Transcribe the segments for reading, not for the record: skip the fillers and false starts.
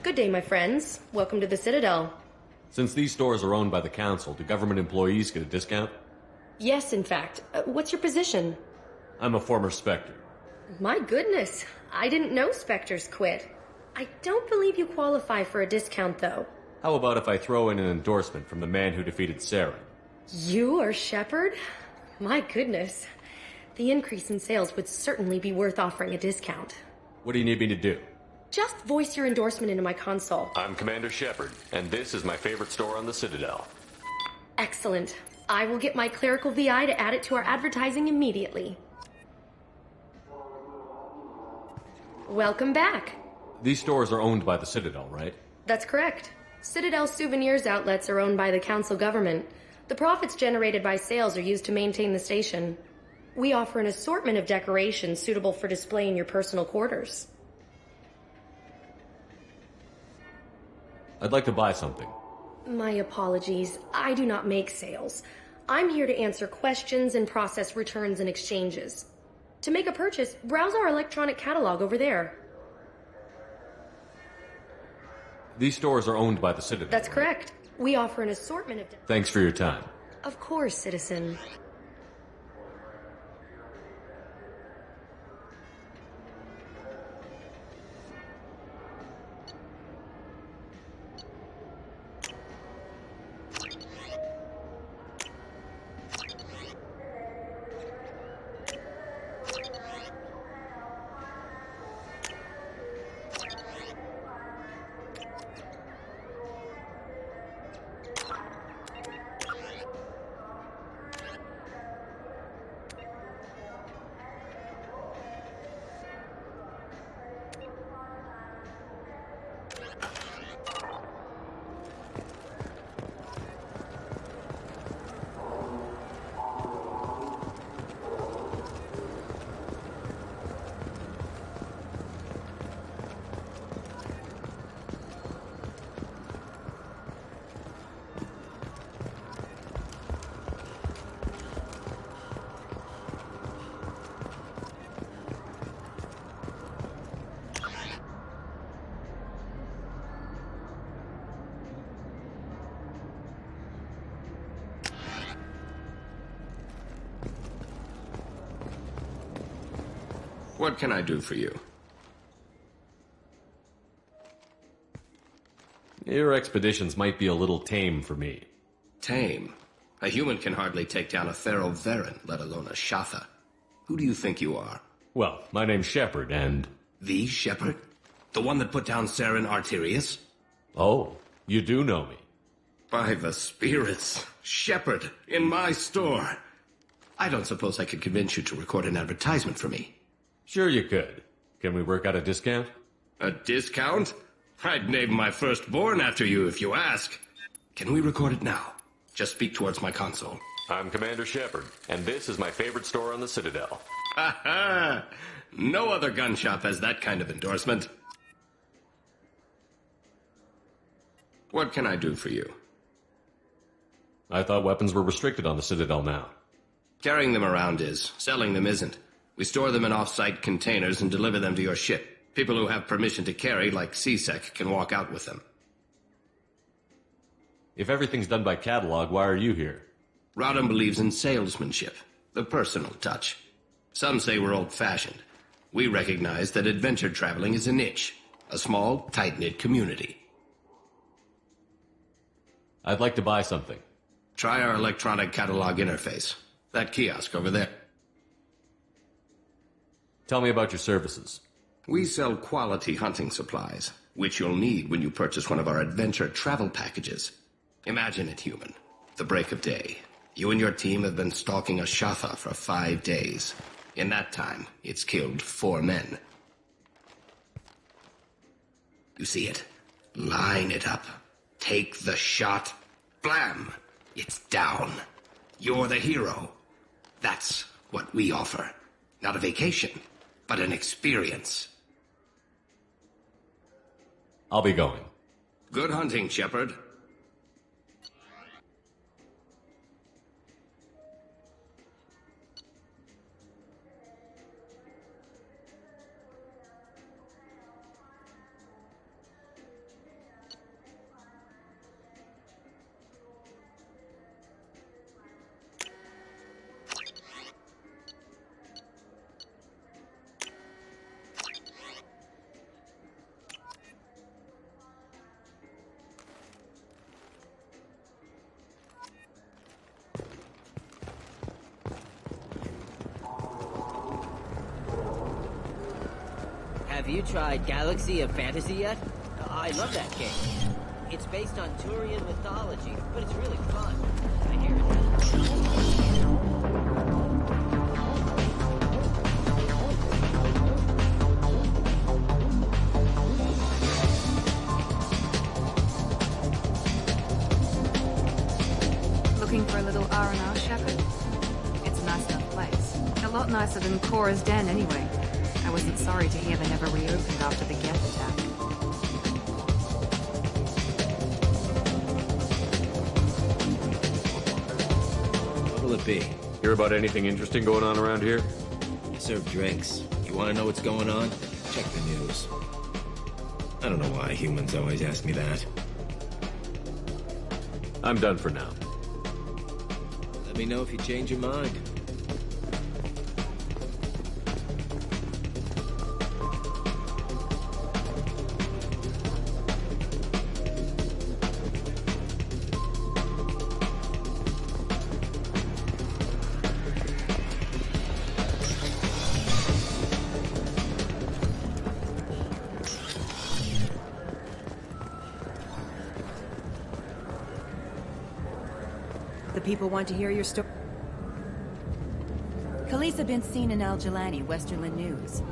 Good day, my friends. Welcome to the Citadel. Since these stores are owned by the Council, do government employees get a discount? Yes, in fact. What's your position? I'm a former Spectre. My goodness, I didn't know Spectres quit. I don't believe you qualify for a discount, though. How about if I throw in an endorsement from the man who defeated Saren? You are Shepard? My goodness. The increase in sales would certainly be worth offering a discount. What do you need me to do? Just voice your endorsement into my console. I'm Commander Shepard, and this is my favorite store on the Citadel. Excellent. I will get my clerical VI to add it to our advertising immediately. Welcome back. These stores are owned by the Citadel, right? That's correct. Citadel Souvenirs outlets are owned by the Council government. The profits generated by sales are used to maintain the station. We offer an assortment of decorations suitable for display in your personal quarters. I'd like to buy something. My apologies. I do not make sales. I'm here to answer questions and process returns and exchanges. To make a purchase, browse our electronic catalog over there. These stores are owned by the Citadel. That's correct. We offer an assortment of... Thanks for your time. Of course, citizen. What can I do for you? Your expeditions might be a little tame for me. Tame? A human can hardly take down a Thero Varen, let alone a Shatha. Who do you think you are? Well, my name's Shepard, and... The Shepard? The one that put down Saren Arterius? Oh, you do know me. By the spirits. Shepard, in my store. I don't suppose I could convince you to record an advertisement for me. Sure you could. Can we work out a discount? A discount? I'd name my firstborn after you if you ask. Can we record it now? Just speak towards my console. I'm Commander Shepard, and this is my favorite store on the Citadel. Ha ha! No other gun shop has that kind of endorsement. What can I do for you? I thought weapons were restricted on the Citadel now. Carrying them around is. Selling them isn't. We store them in off-site containers and deliver them to your ship. People who have permission to carry, like C-Sec, can walk out with them. If everything's done by catalog, why are you here? Rodham believes in salesmanship, the personal touch. Some say we're old-fashioned. We recognize that adventure traveling is a niche, a small, tight-knit community. I'd like to buy something. Try our electronic catalog interface. That kiosk over there. Tell me about your services. We sell quality hunting supplies, which you'll need when you purchase one of our adventure travel packages. Imagine it, human. The break of day. You and your team have been stalking a Shatha for 5 days. In that time, it's killed 4 men. You see it? Line it up. Take the shot. Blam! It's down. You're the hero. That's what we offer. Not a vacation, but an experience. I'll be going. Good hunting, Shepard. Have you tried Galaxy of Fantasy yet? I love that game. It's based on Turian mythology, but it's really fun. I hear Looking for a little R&R, Shepard? It's a nice enough place. A lot nicer than Cora's Den, anyway. I wasn't sorry to hear they never reopened after the Geth attack. What'll it be? Hear about anything interesting going on around here? I serve drinks. You want to know what's going on? Check the news. I don't know why humans always ask me that. I'm done for now. Let me know if you change your mind. The people want to hear your story. Khaleesa been seen in Al Jelani, Westerland News.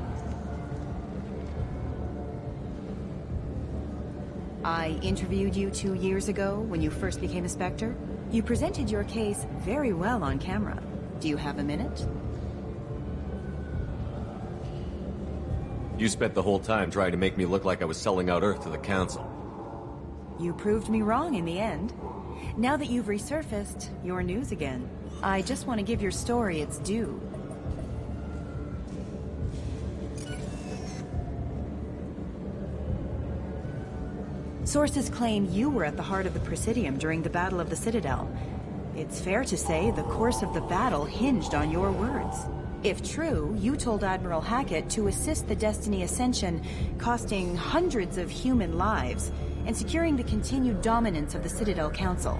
I interviewed you 2 years ago when you first became a Spectre. You presented your case very well on camera. Do you have a minute? You spent the whole time trying to make me look like I was selling out Earth to the Council. You proved me wrong in the end. Now that you've resurfaced, you're news again. I just want to give your story its due. Sources claim you were at the heart of the Presidium during the Battle of the Citadel. It's fair to say the course of the battle hinged on your words. If true, you told Admiral Hackett to assist the Destiny Ascension, costing hundreds of human lives, and securing the continued dominance of the Citadel Council.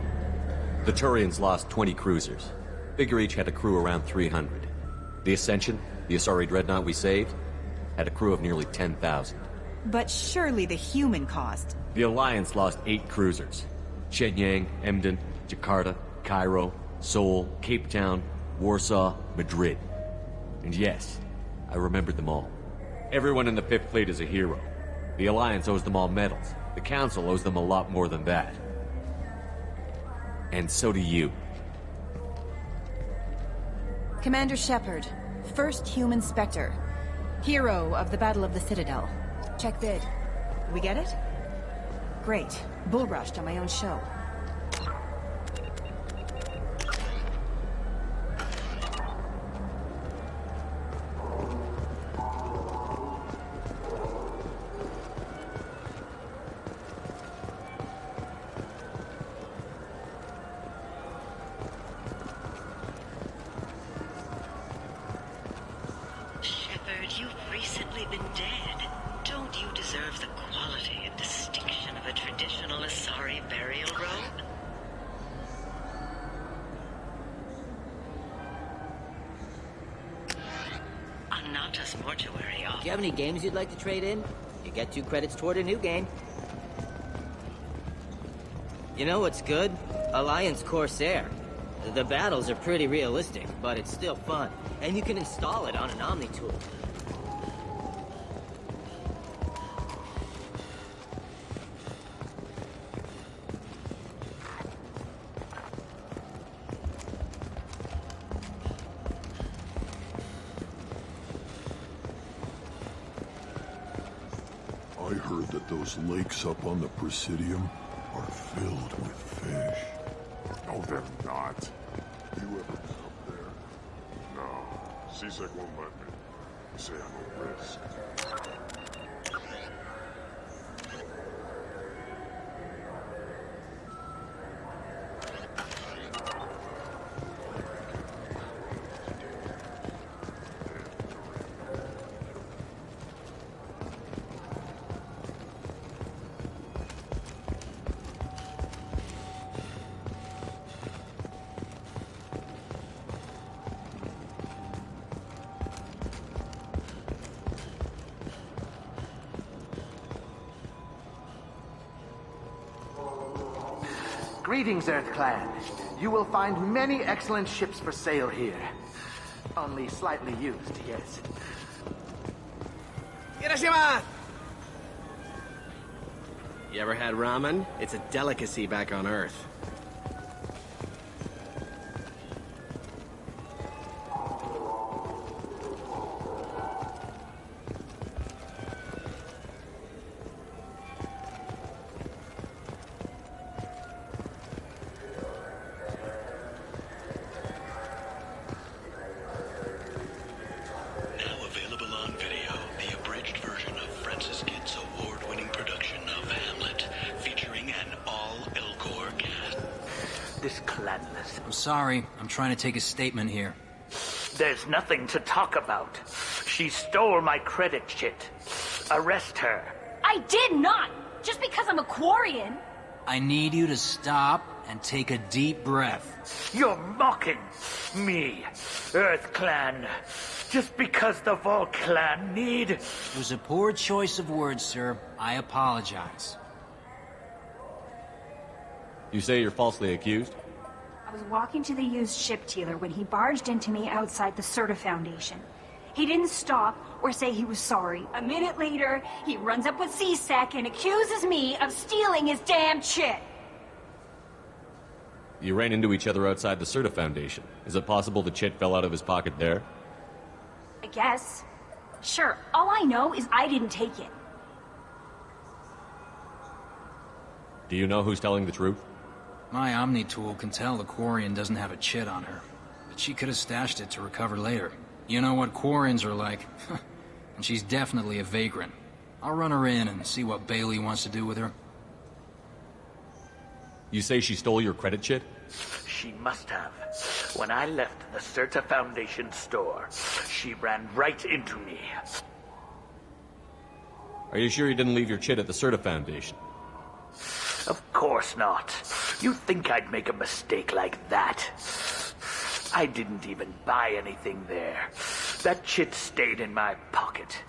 The Turians lost 20 cruisers. Figure each had a crew around 300. The Ascension, the Asari dreadnought we saved, had a crew of nearly 10,000. But surely the human cost. The Alliance lost 8 cruisers. Shenyang, Emden, Jakarta, Cairo, Seoul, Cape Town, Warsaw, Madrid. And yes, I remembered them all. Everyone in the Fifth Fleet is a hero. The Alliance owes them all medals. The Council owes them a lot more than that. And so do you. Commander Shepard, first human Spectre. Hero of the Battle of the Citadel. Check bid. We get it? Great. Bull rushed on my own show. Shepard, you've recently been dead. Don't you deserve the quality and distinction of a traditional Asari burial robe? Anata's mortuary Do offers. you have any games you'd like to trade in? You get 2 credits toward a new game. You know what's good? Alliance Corsair. The battles are pretty realistic, but it's still fun. And you can install it on an Omni tool. I heard that those lakes up on the Presidium are filled with fish. No, they're not. You ever been up there? No. CSEC won't let me. They say I'm a risk. Greetings, Earth Clan. You will find many excellent ships for sale here. Only slightly used, yes. Hiroshima! You ever had ramen? It's a delicacy back on Earth. Sorry, I'm trying to take a statement here. There's nothing to talk about. She stole my credit chit. Arrest her. I did not! Just because I'm a Quarian! I need you to stop and take a deep breath. You're mocking me, Earth Clan. Just because the Vol Clan need... It was a poor choice of words, sir. I apologize. You say you're falsely accused? I was walking to the used ship dealer when he barged into me outside the Serta Foundation. He didn't stop or say he was sorry. A minute later, he runs up with C-Sec and accuses me of stealing his damn chit. You ran into each other outside the Serta Foundation. Is it possible the chit fell out of his pocket there? I guess. Sure, all I know is I didn't take it. Do you know who's telling the truth? My Omni tool can tell the Quarian doesn't have a chit on her, but she could have stashed it to recover later. You know what Quarians are like, and she's definitely a vagrant. I'll run her in and see what Bailey wants to do with her. You say she stole your credit chit? She must have. When I left the Serta Foundation store, she ran right into me. Are you sure you didn't leave your chit at the Serta Foundation? Of course not. You think I'd make a mistake like that? I didn't even buy anything there. That chit stayed in my pocket.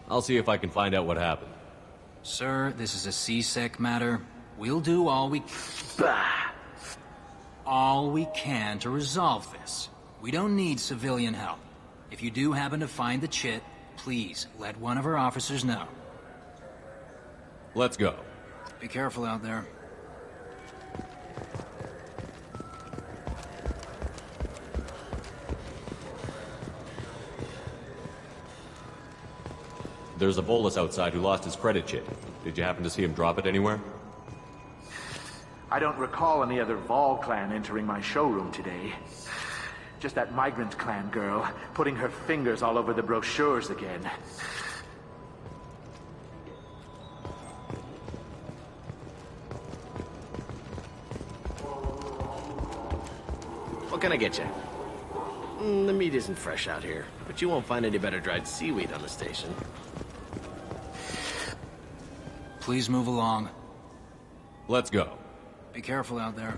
I'll see if I can find out what happened. Sir, this is a C-Sec matter. We'll do all we can to resolve this. We don't need civilian help. If you do happen to find the chit, please let one of our officers know. Let's go. Be careful out there. There's a Volus outside who lost his credit chit. Did you happen to see him drop it anywhere? I don't recall any other Vol clan entering my showroom today. Just that migrant clan girl putting her fingers all over the brochures again. What can I get you? The meat isn't fresh out here, but you won't find any better dried seaweed on the station. Please move along. Let's go. Be careful out there.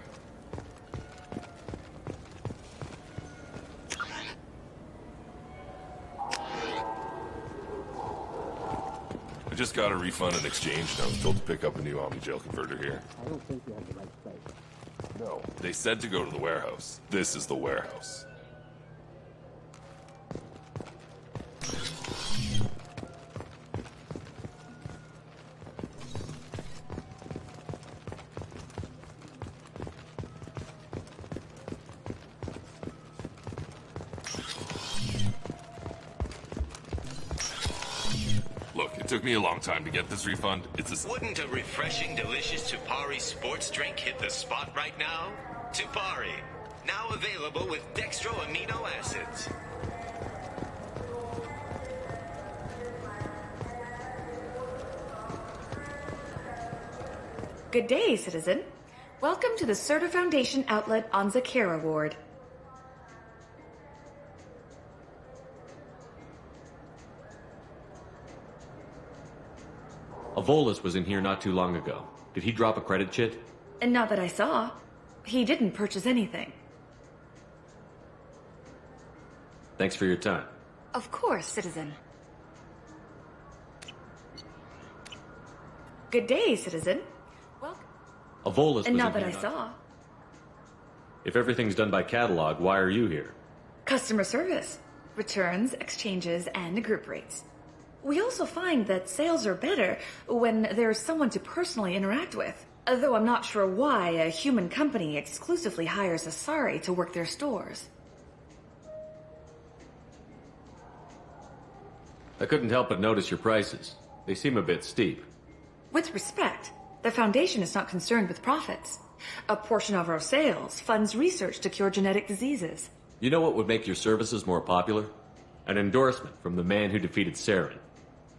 I just got a refund and exchange, and I was told to pick up a new Omnigel converter here. I don't think you have the right place. No, they said to go to the warehouse. This is the warehouse. It took me a long time to get this refund. It's a... Wouldn't a refreshing, delicious Tupari sports drink hit the spot right now? Tupari, now available with dextro amino acids. Good day, citizen. Welcome to the Serta Foundation outlet on Zakera Ward. A Volus was in here not too long ago. Did he drop a credit chit? And not that I saw. He didn't purchase anything. Thanks for your time. Of course, citizen. Good day, citizen. Welcome. Avolis was And not in that here I saw. If everything's done by catalog, why are you here? Customer service. Returns, exchanges, and group rates. We also find that sales are better when there's someone to personally interact with. Though I'm not sure why a human company exclusively hires Asari to work their stores. I couldn't help but notice your prices. They seem a bit steep. With respect, the Foundation is not concerned with profits. A portion of our sales funds research to cure genetic diseases. You know what would make your services more popular? An endorsement from the man who defeated Saren.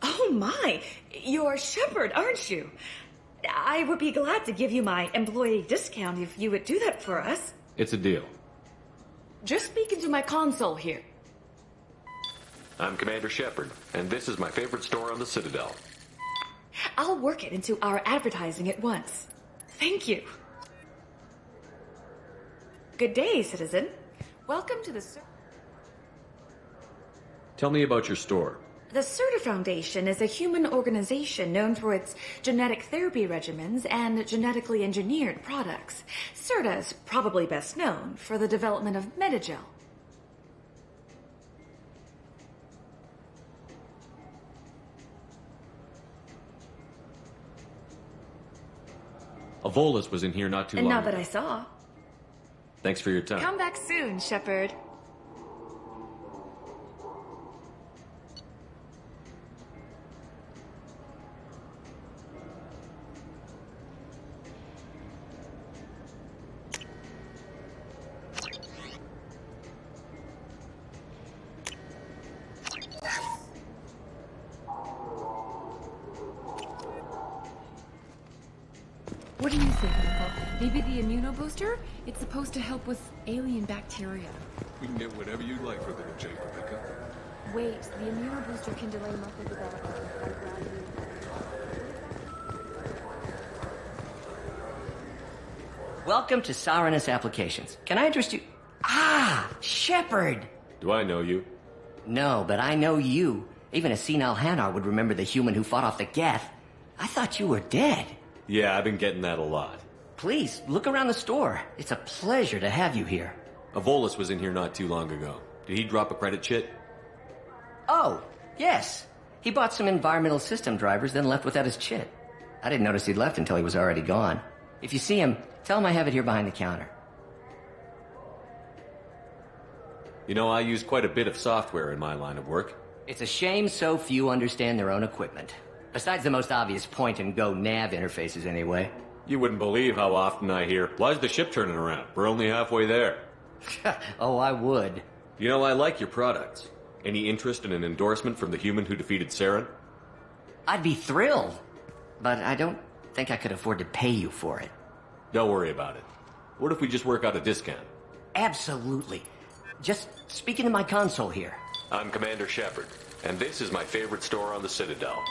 Oh my! You're Shepard, aren't you? I would be glad to give you my employee discount if you would do that for us. It's a deal. Just speak into my console here. I'm Commander Shepard, and this is my favorite store on the Citadel. I'll work it into our advertising at once. Thank you. Good day, citizen. Welcome to the... Tell me about your store. The Serta Foundation is a human organization known for its genetic therapy regimens and genetically engineered products. Serta is probably best known for the development of Metagel. Avolis was in here not too And long not that ago. I saw. Thanks for your time. Come back soon, Shepard. What do you think, Michael? Maybe the immunobooster? It's supposed to help with alien bacteria. We can get whatever you'd like for little Jake, Rebecca. Wait, the immunobooster can delay muscle development. Welcome to Saranus Applications. Can I interest you? Ah, Shepard! Do I know you? No, but I know you. Even a senile Hanar would remember the human who fought off the Geth. I thought you were dead. Yeah, I've been getting that a lot. Please, look around the store. It's a pleasure to have you here. Avolis was in here not too long ago. Did he drop a credit chit? Oh, yes. He bought some environmental system drivers, then left without his chit. I didn't notice he'd left until he was already gone. If you see him, tell him I have it here behind the counter. You know, I use quite a bit of software in my line of work. It's a shame so few understand their own equipment. Besides the most obvious point-and-go nav interfaces, anyway. You wouldn't believe how often I hear, "Why's the ship turning around? We're only halfway there." Oh, I would. You know, I like your products. Any interest in an endorsement from the human who defeated Saren? I'd be thrilled. But I don't think I could afford to pay you for it. Don't worry about it. What if we just work out a discount? Absolutely. Just speak into my console here. I'm Commander Shepard, and this is my favorite store on the Citadel.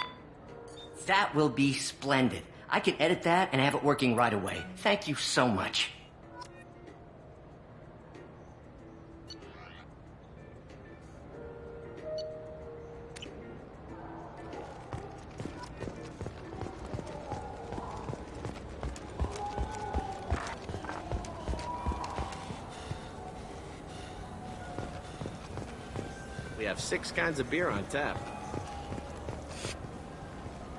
That will be splendid. I can edit that and have it working right away. Thank you so much. We have 6 kinds of beer on tap.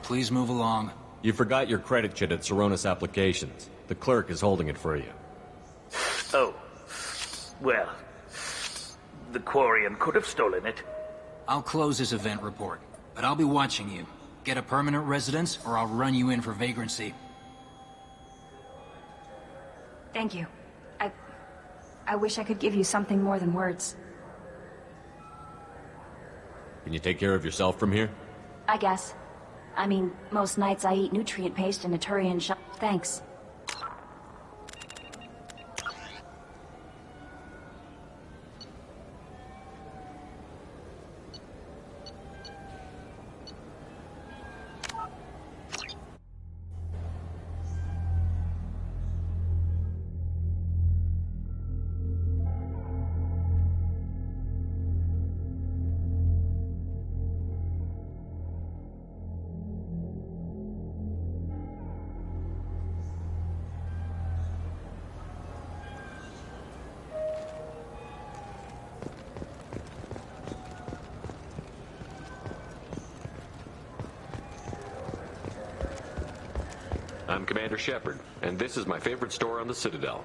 Please move along. You forgot your credit chit at Saranus Applications. The clerk is holding it for you. Oh. Well, the Quarian could have stolen it. I'll close this event report, but I'll be watching you. Get a permanent residence, or I'll run you in for vagrancy. Thank you. I wish I could give you something more than words. Can you take care of yourself from here? I guess. I mean, most nights I eat nutrient paste in a Turian shop. Thanks. I'm Commander Shepard, and this is my favorite store on the Citadel.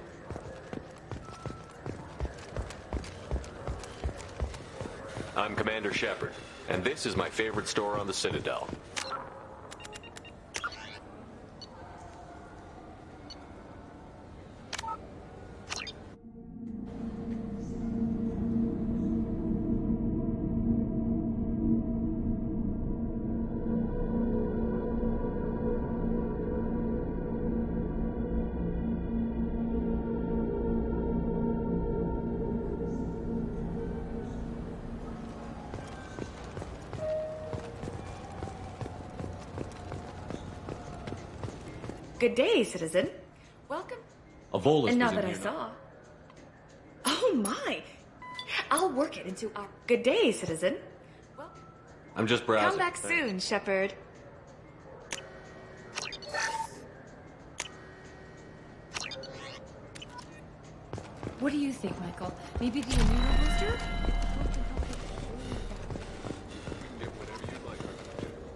I'm Commander Shepard, and this is my favorite store on the Citadel. Good day, citizen. Welcome. A Volus And now was in that I here, saw... Oh my! I'll work it into our... Good day, citizen. I'm just browsing. Come back soon, Shepard. What do you think, Michael? Maybe the immuno booster?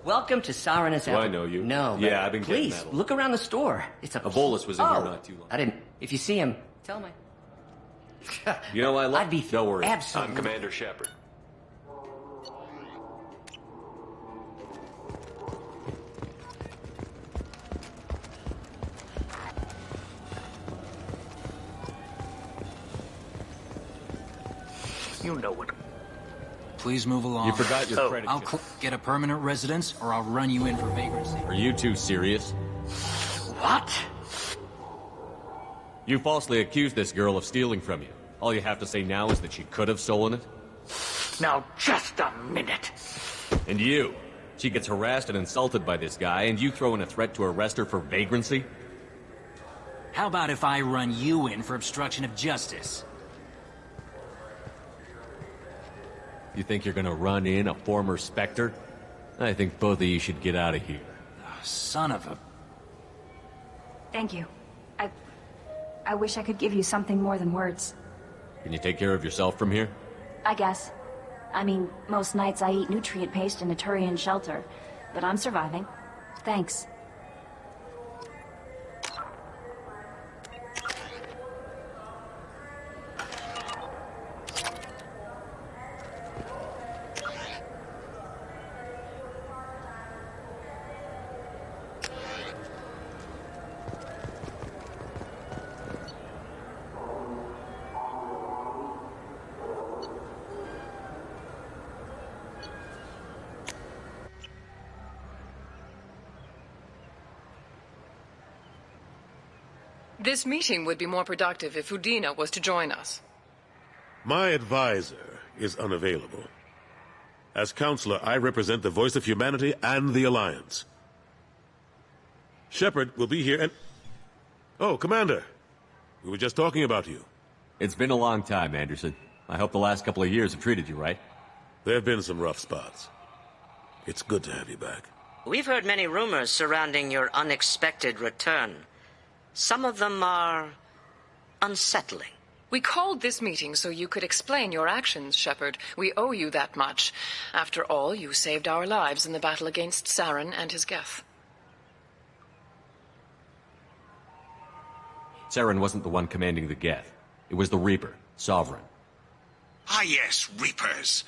Welcome to Sarenus. Do I know you? No. Yeah, but I've been getting please that. look around the store. It's a Volus was in here not too long. I didn't. If you see him, tell me. You know, I love... I'd be Don't worry. absolutely. I'm Commander Shepard. You know what? Please move along. You forgot your credit I'll check. get a permanent residence, or I'll run you in for vagrancy. Are you two serious? What? You falsely accused this girl of stealing from you. All you have to say now is that she could have stolen it? Now, just a minute. And you? She gets harassed and insulted by this guy, and you throw in a threat to arrest her for vagrancy? How about if I run you in for obstruction of justice? You think you're gonna run in a former Spectre? I think both of you should get out of here. Son of a... Thank you. I wish I could give you something more than words. Can you take care of yourself from here? I guess. I mean, most nights I eat nutrient paste in a Turian shelter, but I'm surviving. Thanks. This meeting would be more productive if Udina was to join us. My advisor is unavailable. As counselor, I represent the voice of humanity and the Alliance. Shepard will be here and... Oh, Commander. We were just talking about you. It's been a long time, Anderson. I hope the last couple of years have treated you right. There have been some rough spots. It's good to have you back. We've heard many rumors surrounding your unexpected return. Some of them are unsettling. We called this meeting so you could explain your actions, Shepard. We owe you that much. After all, you saved our lives in the battle against Saren and his Geth. Saren wasn't the one commanding the Geth. It was the Reaper, Sovereign. Ah yes, Reapers.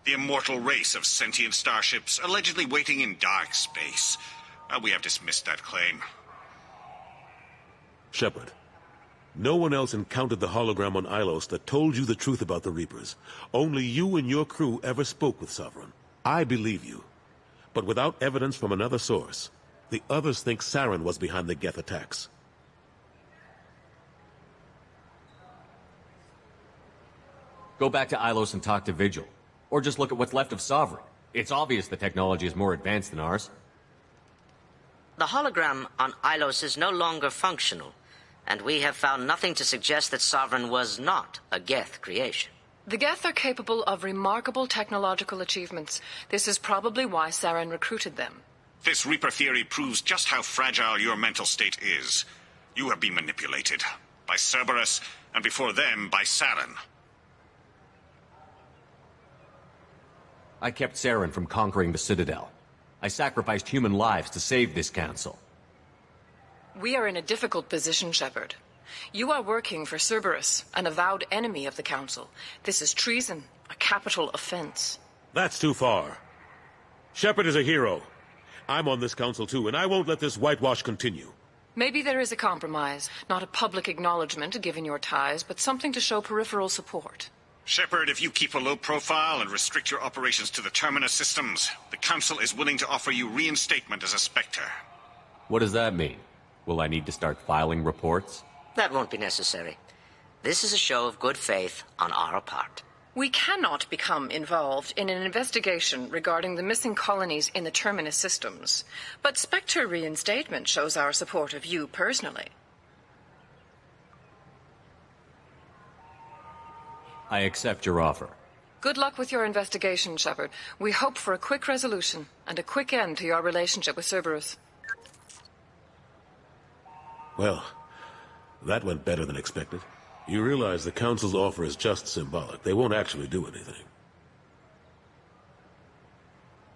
The immortal race of sentient starships allegedly waiting in dark space. We have dismissed that claim. Shepard, no one else encountered the hologram on Ilos that told you the truth about the Reapers. Only you and your crew ever spoke with Sovereign. I believe you. But without evidence from another source, the others think Saren was behind the Geth attacks. Go back to Ilos and talk to Vigil. Or just look at what's left of Sovereign. It's obvious the technology is more advanced than ours. The hologram on Ilos is no longer functional, and we have found nothing to suggest that Sovereign was not a Geth creation. The Geth are capable of remarkable technological achievements. This is probably why Saren recruited them. This Reaper theory proves just how fragile your mental state is. You have been manipulated. By Cerberus, and before them, by Saren. I kept Saren from conquering the Citadel. I sacrificed human lives to save this council. We are in a difficult position, Shepard. You are working for Cerberus, an avowed enemy of the Council. This is treason, a capital offense. That's too far. Shepard is a hero. I'm on this council too, and I won't let this whitewash continue. Maybe there is a compromise. Not a public acknowledgement given your ties, but something to show peripheral support. Shepard, if you keep a low profile and restrict your operations to the Terminus systems, the Council is willing to offer you reinstatement as a Spectre. What does that mean? Will I need to start filing reports? That won't be necessary. This is a show of good faith on our part. We cannot become involved in an investigation regarding the missing colonies in the Terminus systems, but Spectre reinstatement shows our support of you personally. I accept your offer. Good luck with your investigation, Shepard. We hope for a quick resolution and a quick end to your relationship with Cerberus. Well, that went better than expected. You realize the Council's offer is just symbolic. They won't actually do anything.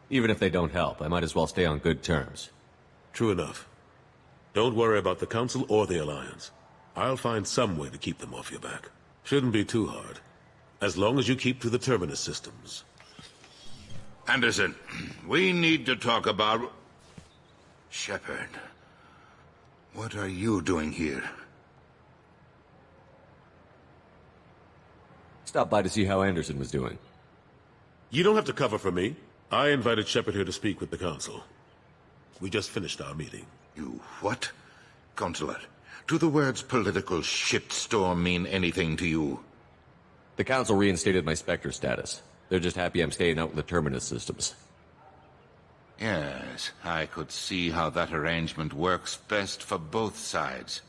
Even if they don't help, I might as well stay on good terms. True enough. Don't worry about the Council or the Alliance. I'll find some way to keep them off your back. Shouldn't be too hard. As long as you keep to the Terminus systems. Anderson, we need to talk about... Shepard. What are you doing here? Stopped by to see how Anderson was doing. You don't have to cover for me. I invited Shepard here to speak with the Council. We just finished our meeting. You what? Consular, do the words political shitstorm mean anything to you? The Council reinstated my Spectre status. They're just happy I'm staying out in the Terminus systems. Yes, I could see how that arrangement works best for both sides.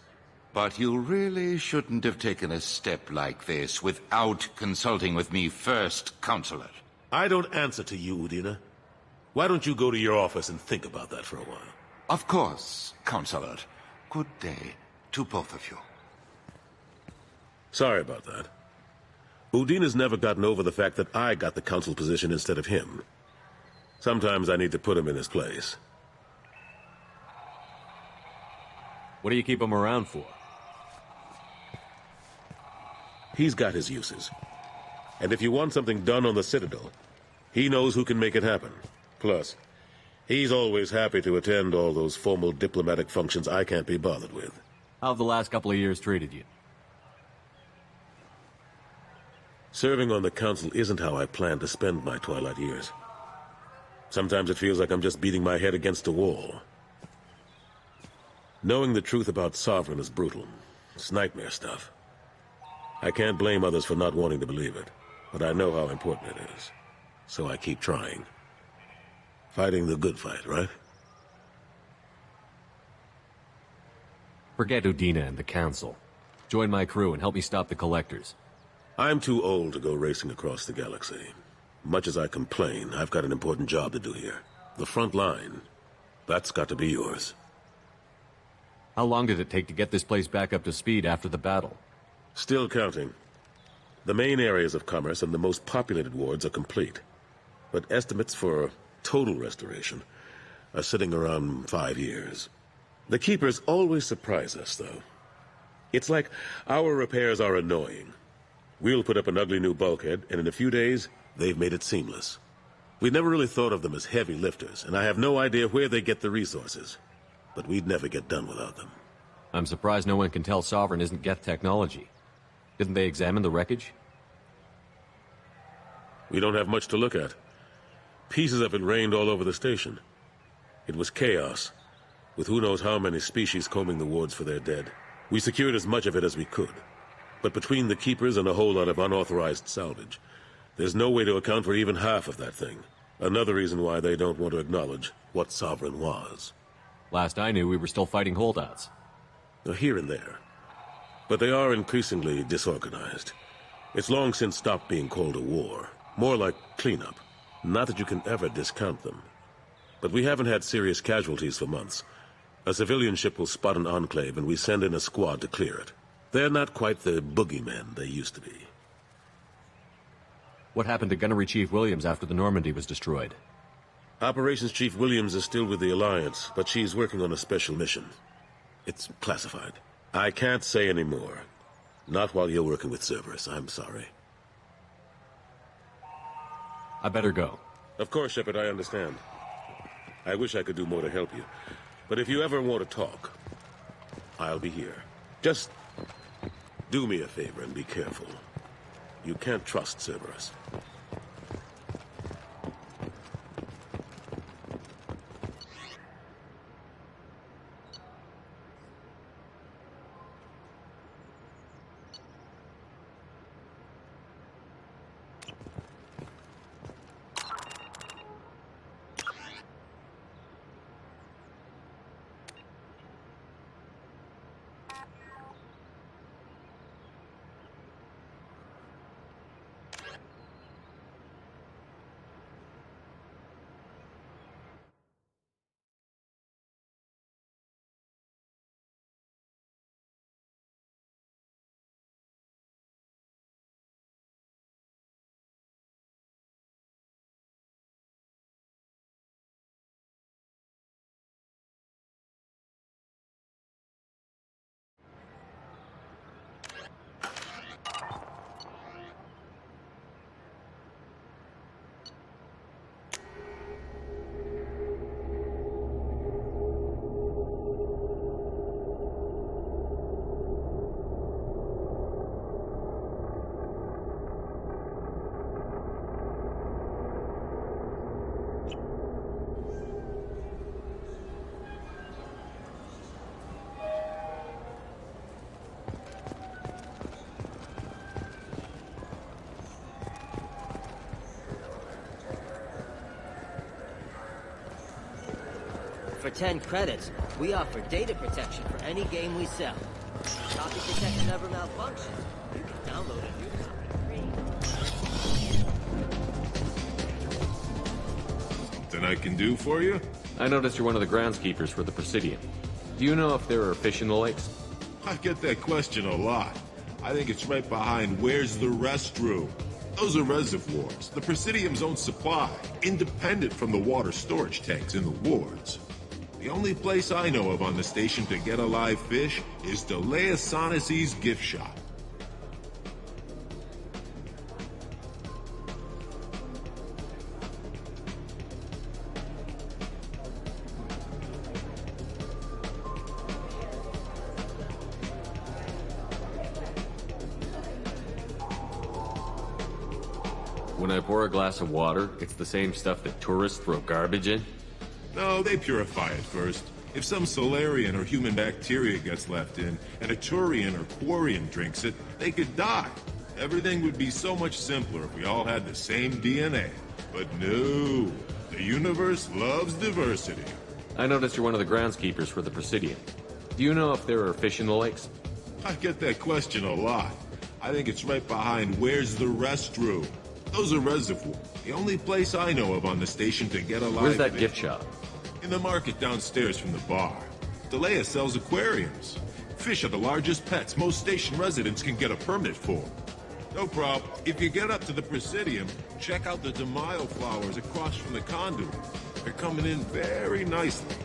But you really shouldn't have taken a step like this without consulting with me first, Consular. I don't answer to you, Udina. Why don't you go to your office and think about that for a while? Of course, Consular. Good day to both of you. Sorry about that. Udina's never gotten over the fact that I got the Council position instead of him. Sometimes I need to put him in his place. What do you keep him around for? He's got his uses. And if you want something done on the Citadel, he knows who can make it happen. Plus, he's always happy to attend all those formal diplomatic functions I can't be bothered with. How have the last couple of years treated you? Serving on the Council isn't how I plan to spend my twilight years. Sometimes it feels like I'm just beating my head against a wall. Knowing the truth about Sovereign is brutal. It's nightmare stuff. I can't blame others for not wanting to believe it, but I know how important it is. So I keep trying. Fighting the good fight, right? Forget Udina and the Council. Join my crew and help me stop the Collectors. I'm too old to go racing across the galaxy. Much as I complain, I've got an important job to do here. The front line. That's got to be yours. How long did it take to get this place back up to speed after the battle? Still counting. The main areas of commerce and the most populated wards are complete. But estimates for total restoration are sitting around 5 years. The Keepers always surprise us, though. It's like our repairs are annoying. We'll put up an ugly new bulkhead, and in a few days, they've made it seamless. We never really thought of them as heavy lifters, and I have no idea where they get the resources. But we'd never get done without them. I'm surprised no one can tell Sovereign isn't Geth technology. Didn't they examine the wreckage? We don't have much to look at. Pieces of it rained all over the station. It was chaos, with who knows how many species combing the wards for their dead. We secured as much of it as we could. But between the Keepers and a whole lot of unauthorized salvage, there's no way to account for even half of that thing. Another reason why they don't want to acknowledge what Sovereign was. Last I knew, we were still fighting holdouts. Here and there. But they are increasingly disorganized. It's long since stopped being called a war. More like cleanup. Not that you can ever discount them. But we haven't had serious casualties for months. A civilian ship will spot an enclave and we send in a squad to clear it. They're not quite the boogeymen they used to be. What happened to Gunnery Chief Williams after the Normandy was destroyed? Operations Chief Williams is still with the Alliance, but she's working on a special mission. It's classified. I can't say any more. Not while you're working with Cerberus, I'm sorry. I better go. Of course, Shepard, I understand. I wish I could do more to help you. But if you ever want to talk, I'll be here. Just do me a favor and be careful. You can't trust Cerberus. For 10 credits, we offer data protection for any game we sell. Copy protection never malfunctions. You can download a new copy free. Something I can do for you? I noticed you're one of the groundskeepers for the Presidium. Do you know if there are fish in the lakes? I get that question a lot. I think it's right behind where's the restroom. Those are reservoirs, the Presidium's own supply, independent from the water storage tanks in the wards. The only place I know of on the station to get a live fish is Delea Sonasy's gift shop. When I pour a glass of water, it's the same stuff that tourists throw garbage in? No, they purify it first. If some Solarian or human bacteria gets left in, and a Turian or Quarian drinks it, they could die. Everything would be so much simpler if we all had the same DNA. But no, the universe loves diversity. I noticed you're one of the groundskeepers for the Presidium. Do you know if there are fish in the lakes? I get that question a lot. I think it's right behind where's the restroom. Those are reservoirs. The only place I know of on the station to get a live Where's that fish. gift shop? In the market downstairs from the bar. Delea sells aquariums. Fish are the largest pets most station residents can get a permit for. No problem. If you get up to the Presidium, check out the DeMaio flowers across from the conduit. They're coming in very nicely.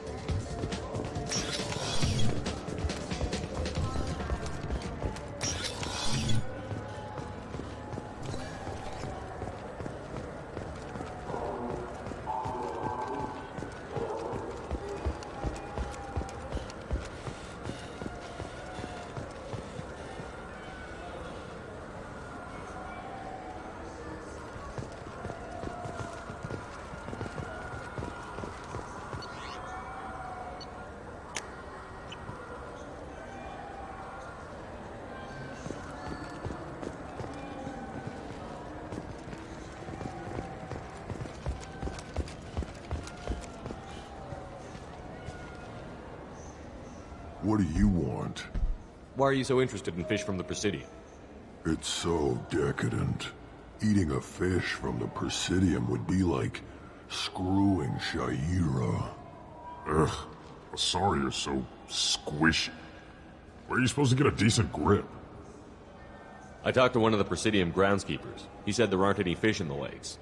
What do you want? Why are you so interested in fish from the Presidium? It's so decadent. Eating a fish from the Presidium would be like screwing Sha'ira. Ugh, sorry you're so squishy. Where are you supposed to get a decent grip? I talked to one of the Presidium groundskeepers. He said there aren't any fish in the lakes.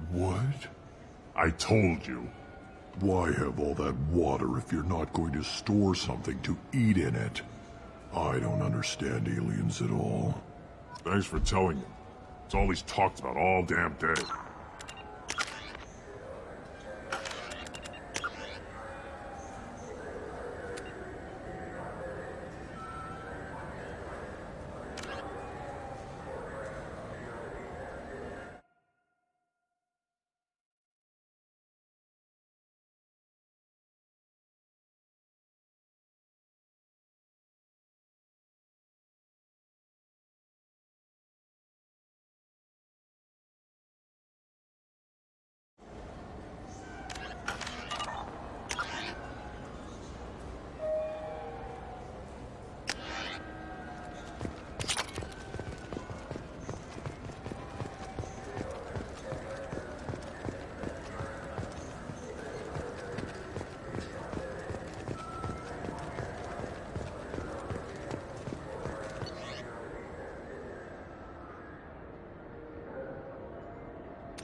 What? I told you. Why have all that water if you're not going to store something to eat in it? I don't understand aliens at all. Thanks for telling him. It's all he's talked about all damn day.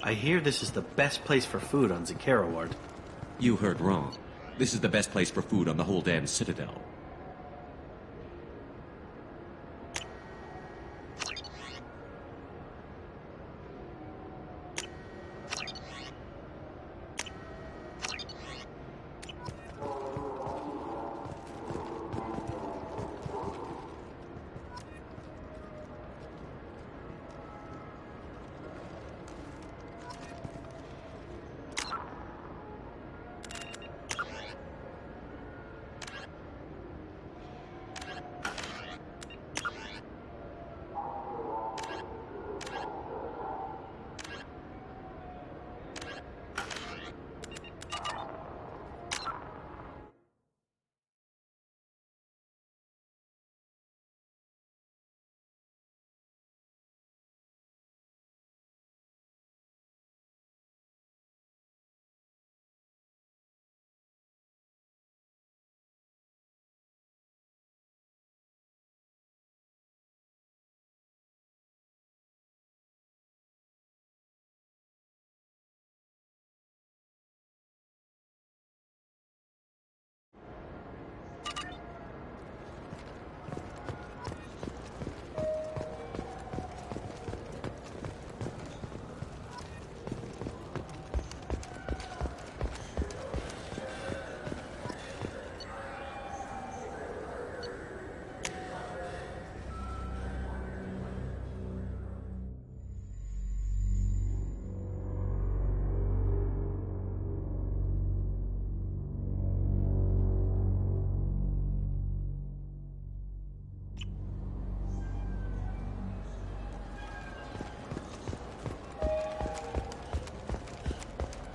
I hear this is the best place for food on Zakera Ward. You heard wrong. This is the best place for food on the whole damn Citadel.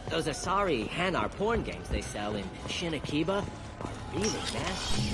Those Asari Hanar porn games they sell in Shinakiba are really nasty.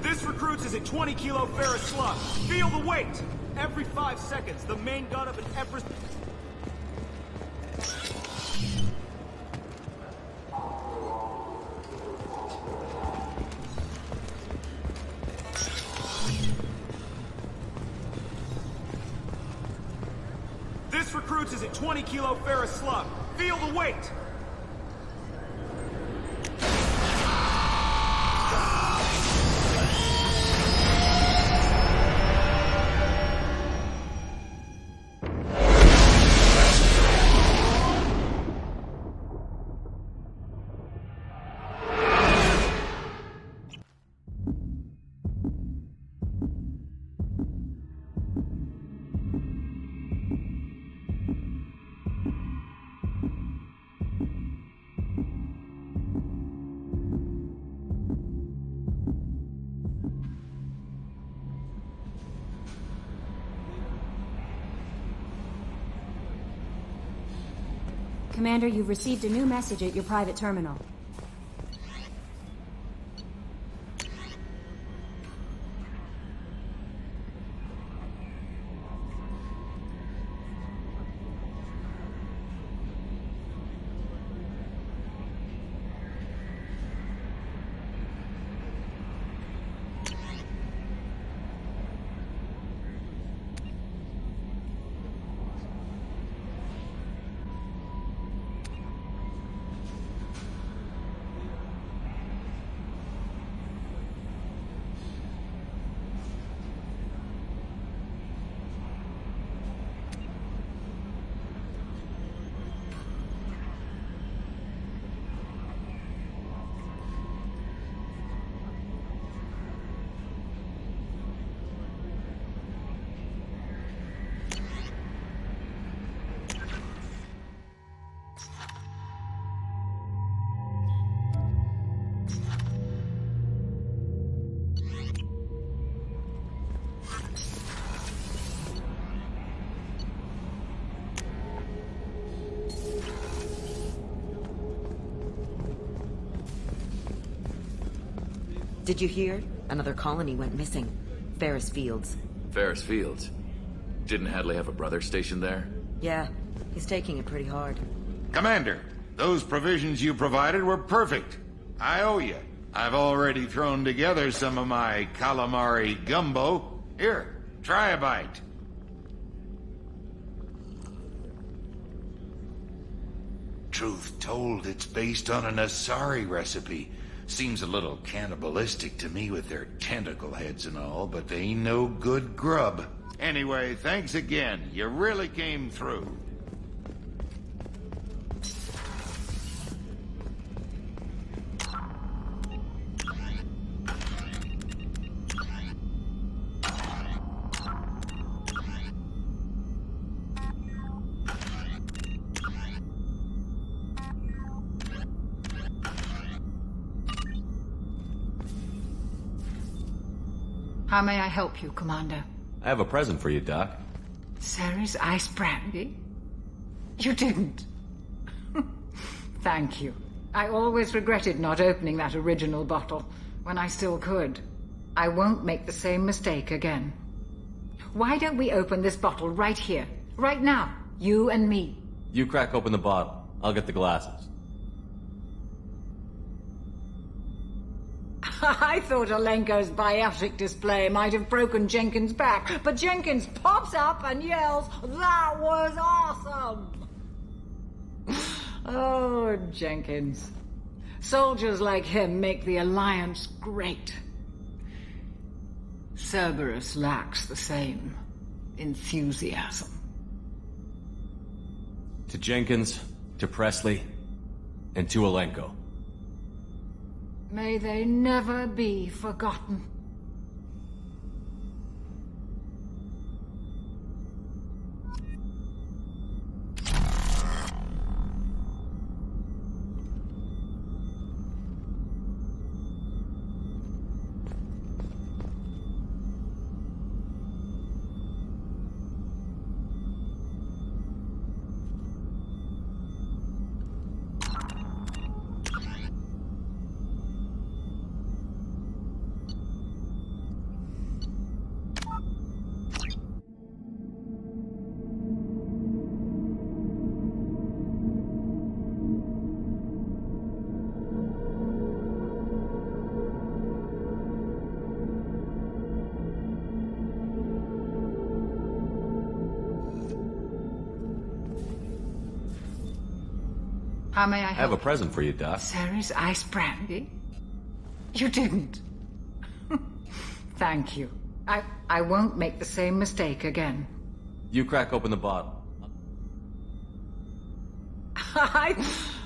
This recruits is a 20-kilo ferrous slug. Feel the weight! Every 5 seconds, the main gun of an Empress... This recruits is a 20-kilo ferrous slug. Feel the weight! Commander, you've received a new message at your private terminal. Did you hear? Another colony went missing. Ferris Fields. Ferris Fields? Didn't Hadley have a brother stationed there? Yeah, he's taking it pretty hard. Commander, those provisions you provided were perfect. I owe you. I've already thrown together some of my calamari gumbo. Here, try a bite. Truth told, it's based on an Asari recipe. Seems a little cannibalistic to me with their tentacle heads and all, but they ain't no good grub. Anyway, thanks again. You really came through. How may I help you, Commander? I have a present for you, Doc. Ceres ice brandy? You didn't. Thank you. I always regretted not opening that original bottle when I still could. I won't make the same mistake again. Why don't we open this bottle right here, right now, you and me? You crack open the bottle. I'll get the glasses. I thought Alenko's biotic display might have broken Jenkins' back, but Jenkins pops up and yells, "That was awesome!" Oh, Jenkins. Soldiers like him make the Alliance great. Cerberus lacks the same enthusiasm. To Jenkins, to Presley, and to Alenko. May they never be forgotten. How may I help? I have a present for you, Doc. Ceres ice brandy? You didn't. Thank you. I won't make the same mistake again. You crack open the bottle.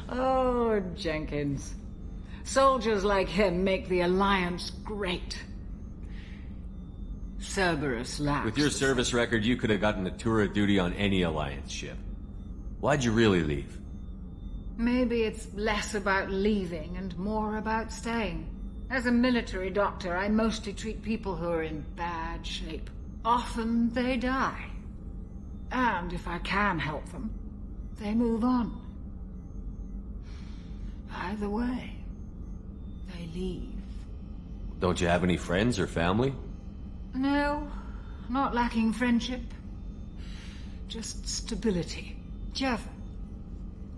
Oh, Jenkins. Soldiers like him make the Alliance great. Cerberus lacks. With your service record, you could have gotten a tour of duty on any Alliance ship. Why'd you really leave? Maybe it's less about leaving and more about staying. As a military doctor, I mostly treat people who are in bad shape. Often they die. And if I can help them, they move on. Either way, they leave. Don't you have any friends or family? No, not lacking friendship. Just stability. Jeff,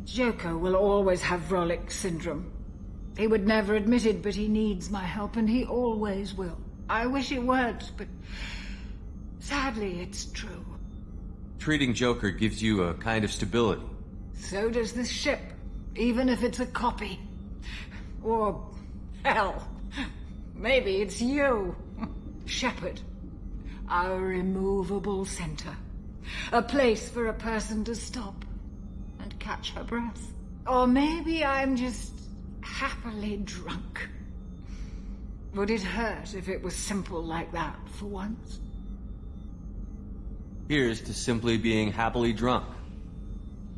Joker will always have Vrolic syndrome. He would never admit it, but he needs my help, and he always will. I wish it weren't, but sadly it's true. Treating Joker gives you a kind of stability. So does this ship, even if it's a copy. Or, hell, maybe it's you. Shepard. Our immovable center. A place for a person to stop and catch her breath. Or maybe I'm just happily drunk. Would it hurt if it was simple like that for once? Here's to simply being happily drunk.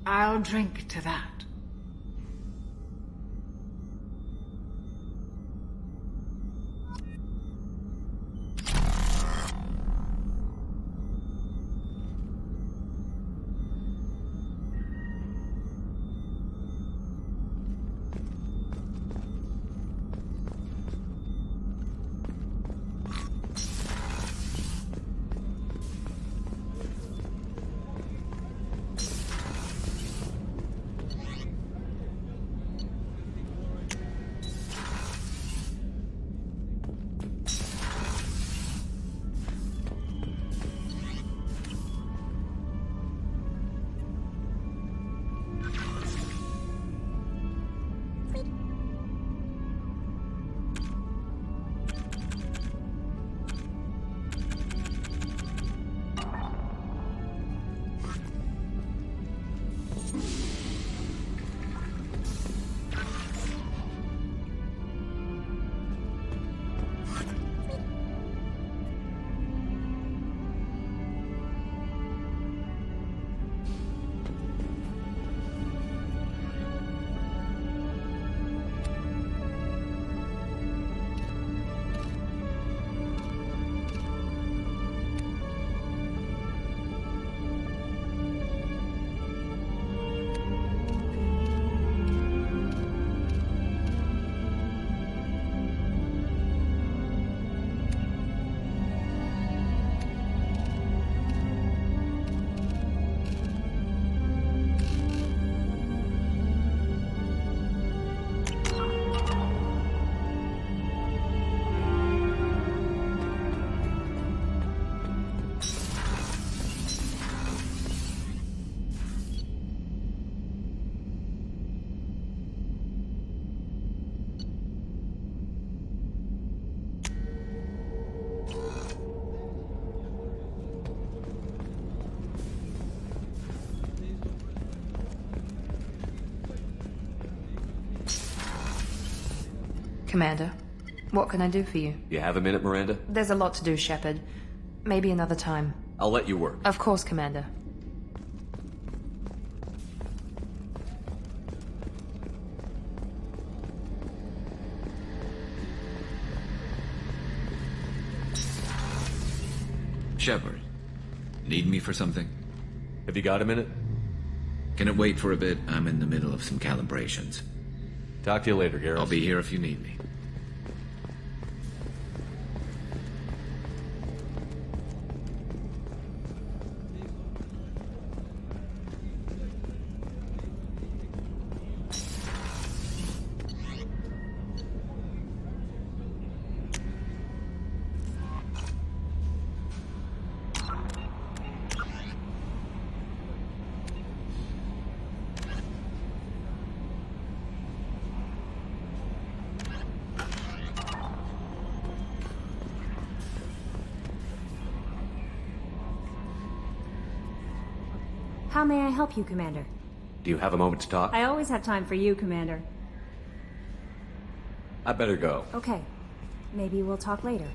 I'll drink to that. Commander, what can I do for you? You have a minute, Miranda? There's a lot to do, Shepard. Maybe another time. I'll let you work. Of course, Commander. Shepard, need me for something? Have you got a minute? Can it wait for a bit? I'm in the middle of some calibrations. Talk to you later, Garrus. I'll be here if you need me. How may I help you, Commander? Do you have a moment to talk? I always have time for you, Commander. I better go. Okay. Maybe we'll talk later.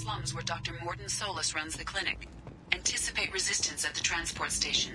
slums where Dr. Morden Solus runs the clinic. Anticipate resistance at the transport station.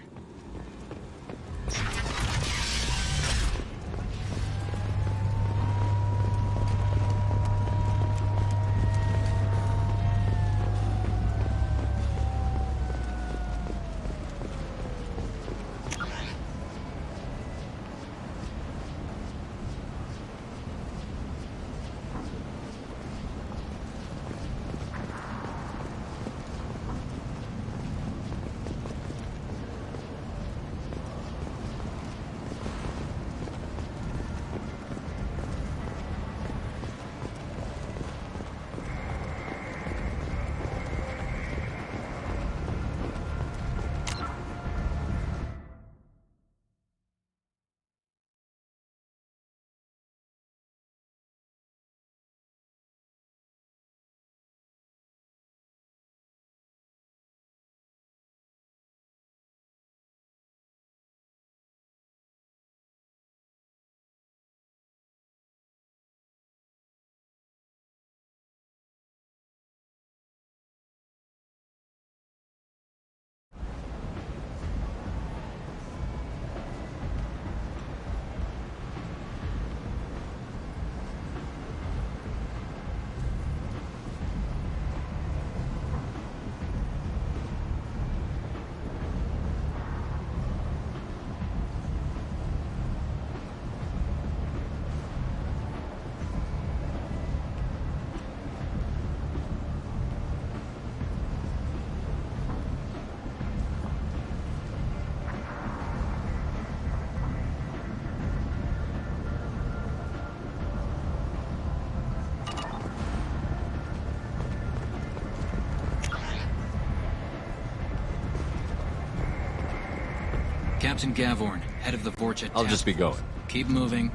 Captain Gavorn, head of the Vorcha. I'll just be going. Keep moving.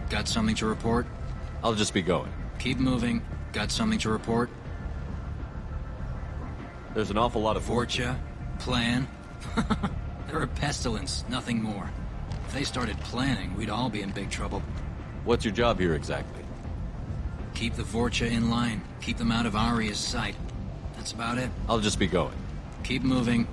Got something to report? I'll just be going. Keep moving. Got something to report? There's an awful lot of Vorcha? Plan? They're a pestilence, nothing more. If they started planning, we'd all be in big trouble. What's your job here exactly? Keep the Vorcha in line. Keep them out of Aria's sight. That's about it. I'll just be going. Keep moving.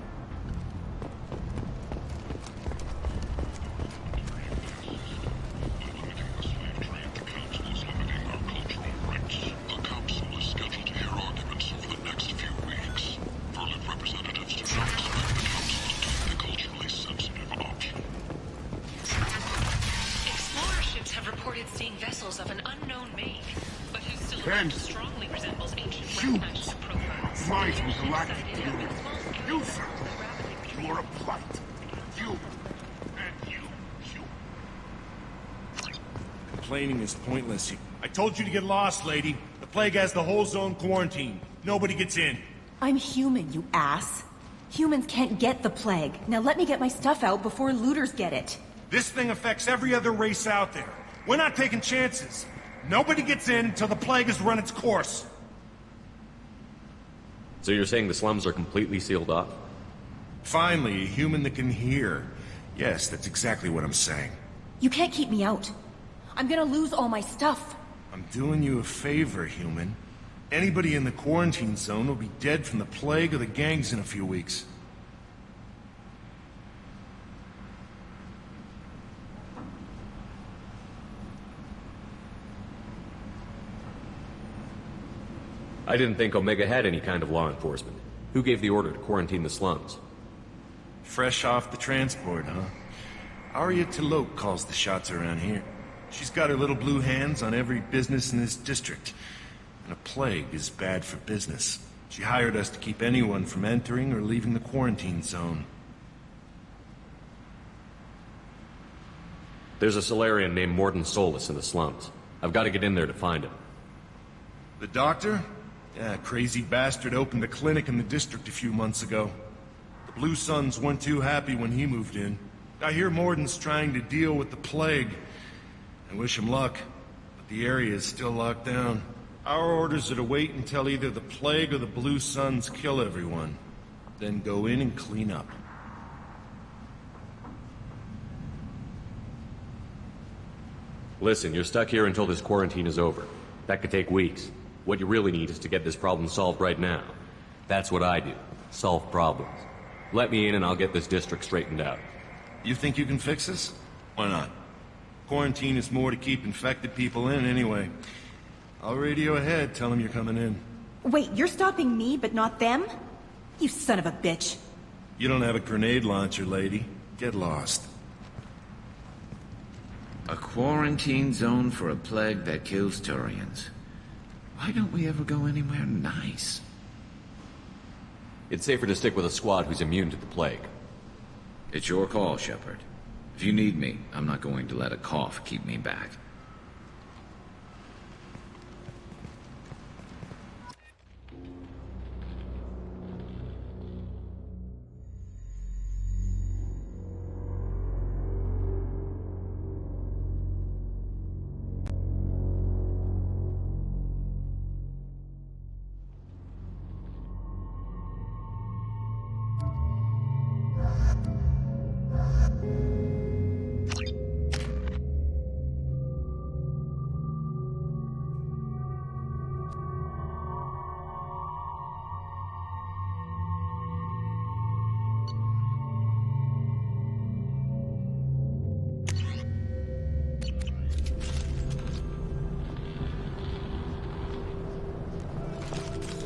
Complaining is pointless. I told you to get lost, lady. The plague has the whole zone quarantined. Nobody gets in. I'm human, you ass. Humans can't get the plague. Now let me get my stuff out before looters get it. This thing affects every other race out there. We're not taking chances. Nobody gets in until the plague has run its course. So you're saying the slums are completely sealed off? Finally, a human that can hear. Yes, that's exactly what I'm saying. You can't keep me out. I'm gonna lose all my stuff. I'm doing you a favor, human. Anybody in the quarantine zone will be dead from the plague or the gangs in a few weeks. I didn't think Omega had any kind of law enforcement. Who gave the order to quarantine the slums? Fresh off the transport, huh? Aria T'Loak calls the shots around here. She's got her little blue hands on every business in this district. And a plague is bad for business. She hired us to keep anyone from entering or leaving the quarantine zone. There's a Solarian named Morden Solus in the slums. I've got to get in there to find him. The doctor? Yeah, crazy bastard opened a clinic in the district a few months ago. The Blue Suns weren't too happy when he moved in. I hear Morden's trying to deal with the plague. I wish him luck, but the area is still locked down. Our orders are to wait until either the plague or the Blue Suns kill everyone. Then go in and clean up. Listen, you're stuck here until this quarantine is over. That could take weeks. What you really need is to get this problem solved right now. That's what I do. Solve problems. Let me in and I'll get this district straightened out. You think you can fix this? Why not? Quarantine is more to keep infected people in anyway. I'll radio ahead, tell them you're coming in. Wait, you're stopping me, but not them? You son of a bitch. You don't have a grenade launcher, lady. Get lost. A quarantine zone for a plague that kills Turians. Why don't we ever go anywhere nice? It's safer to stick with a squad who's immune to the plague. It's your call, Shepard. If you need me, I'm not going to let a cough keep me back.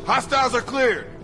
Hostiles are cleared!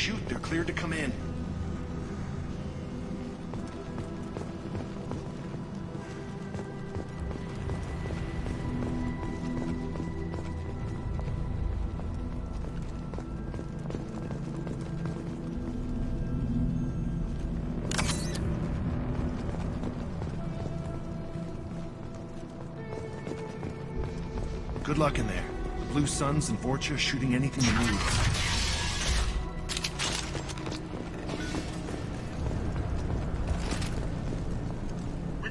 shoot, they're cleared to come in. Good luck in there. The Blue Suns and Vorcha shooting anything that moves.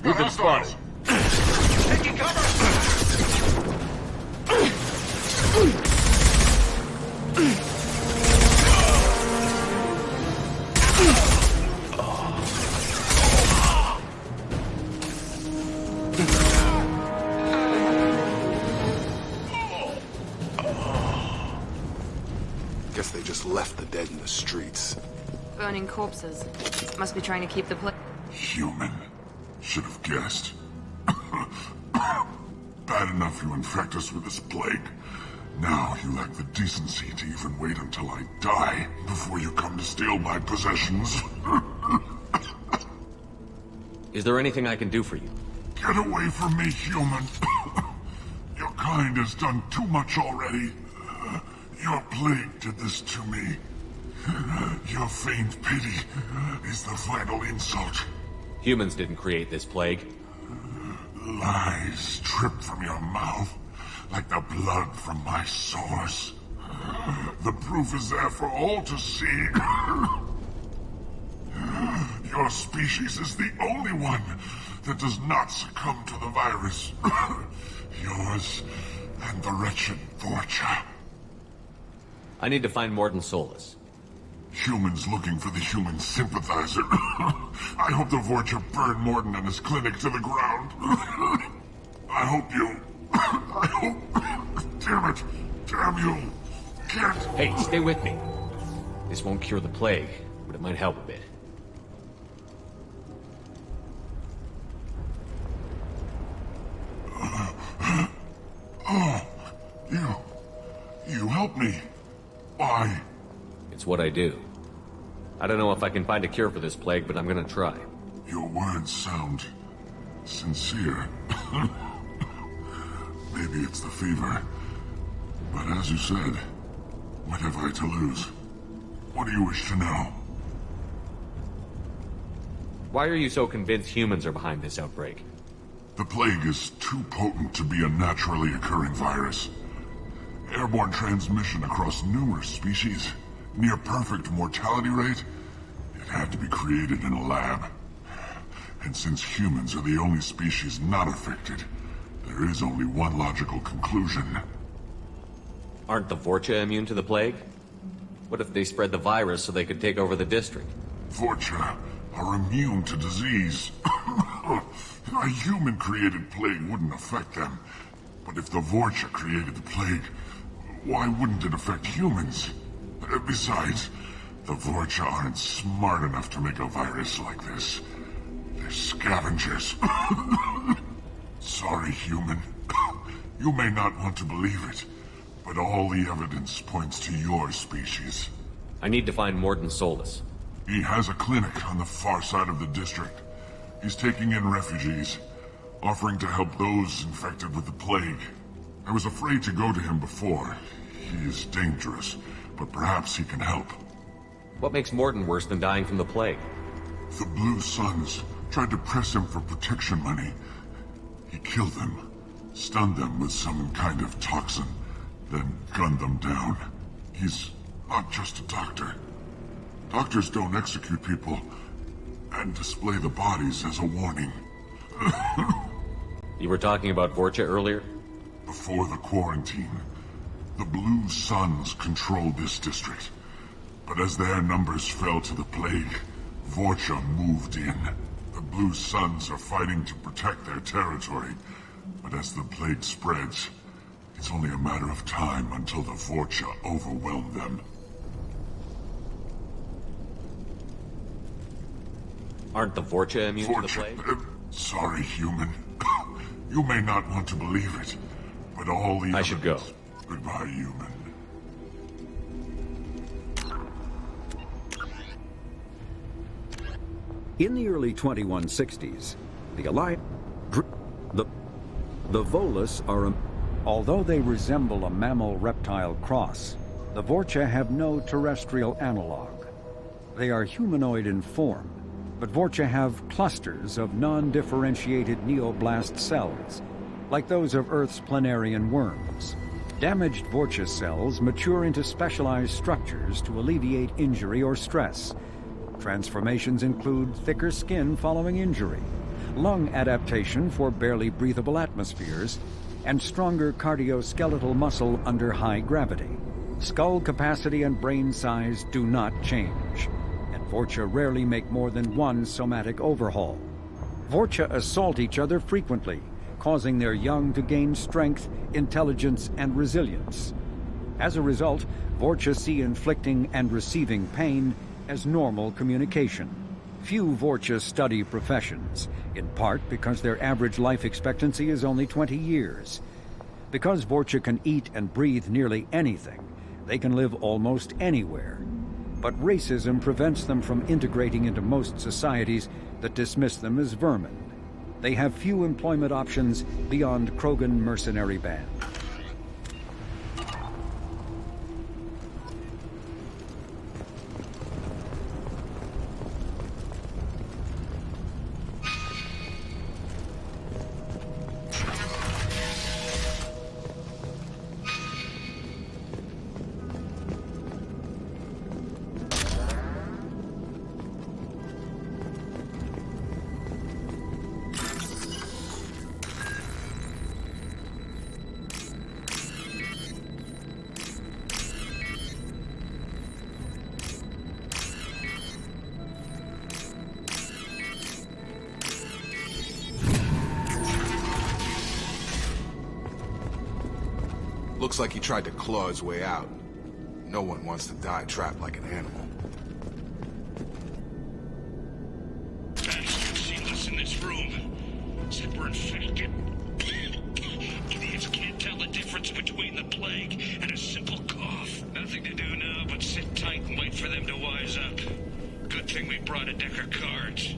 We've been spotted. Taking cover! Guess they just left the dead in the streets. Burning corpses. Must be trying to keep the place. Human. Should have guessed. Bad enough you infect us with this plague. Now you lack the decency to even wait until I die before you come to steal my possessions. Is there anything I can do for you? Get away from me, human. Your kind has done too much already. Your plague did this to me. Your feigned pity is the final insult. Humans didn't create this plague. Lies drip from your mouth like the blood from my sores. The proof is there for all to see. Your species is the only one that does not succumb to the virus. Yours and the wretched Vorcha. I need to find Mordin Solus. Humans looking for the human sympathizer. I hope the Vorcha burn Mordin and his clinic to the ground. I hope you... I hope... Damn it. Damn you. Can't... Hey, stay with me. This won't cure the plague, but it might help a bit. Oh, you help me. Why? It's what I do. I don't know if I can find a cure for this plague, but I'm gonna try. Your words sound sincere. Maybe it's the fever. But as you said, what have I to lose? What do you wish to know? Why are you so convinced humans are behind this outbreak? The plague is too potent to be a naturally occurring virus. Airborne transmission across numerous species, near perfect mortality rate. It had to be created in a lab. And since humans are the only species not affected, there is only one logical conclusion. Aren't the Vorcha immune to the plague? What if they spread the virus so they could take over the district? Vorcha are immune to disease. A human-created plague wouldn't affect them. But if the Vorcha created the plague, why wouldn't it affect humans? Besides, the Vorcha aren't smart enough to make a virus like this. They're scavengers. Sorry, human. You may not want to believe it, but all the evidence points to your species. I need to find Mordin Solus. He has a clinic on the far side of the district. He's taking in refugees, offering to help those infected with the plague. I was afraid to go to him before. He is dangerous, but perhaps he can help. What makes Mordin worse than dying from the plague? The Blue Suns tried to press him for protection money. He killed them, stunned them with some kind of toxin, then gunned them down. He's not just a doctor. Doctors don't execute people and display the bodies as a warning. You were talking about Vorcha earlier? Before the quarantine, the Blue Suns controlled this district. But as their numbers fell to the plague, Vorcha moved in. The Blue Suns are fighting to protect their territory. But as the plague spreads, it's only a matter of time until the Vorcha overwhelm them. Aren't the Vorcha immune to the plague? Sorry, human. You may not want to believe it, but all the I should go. Goodbye, human. In the early 2160s, the Alliance... The Volus are although they resemble a mammal-reptile cross, the Vorcha have no terrestrial analog. They are humanoid in form, but Vorcha have clusters of non-differentiated neoblast cells, like those of Earth's planarian worms. Damaged Vorcha cells mature into specialized structures to alleviate injury or stress. Transformations include thicker skin following injury, lung adaptation for barely breathable atmospheres, and stronger cardioskeletal muscle under high gravity. Skull capacity and brain size do not change, and Vorcha rarely make more than one somatic overhaul. Vorcha assault each other frequently, causing their young to gain strength, intelligence, and resilience. As a result, Vorcha see inflicting and receiving pain as normal communication. Few Vorcha study professions, in part because their average life expectancy is only 20 years. Because Vorcha can eat and breathe nearly anything, they can live almost anywhere. But racism prevents them from integrating into most societies that dismiss them as vermin. They have few employment options beyond Krogan mercenary band. Looks like he tried to claw his way out. No one wants to die trapped like an animal. Bastards sealed us in this room. Said we're infected. Idiots can't tell the difference between the plague and a simple cough. Nothing to do now but sit tight and wait for them to wise up. Good thing we brought a deck of cards.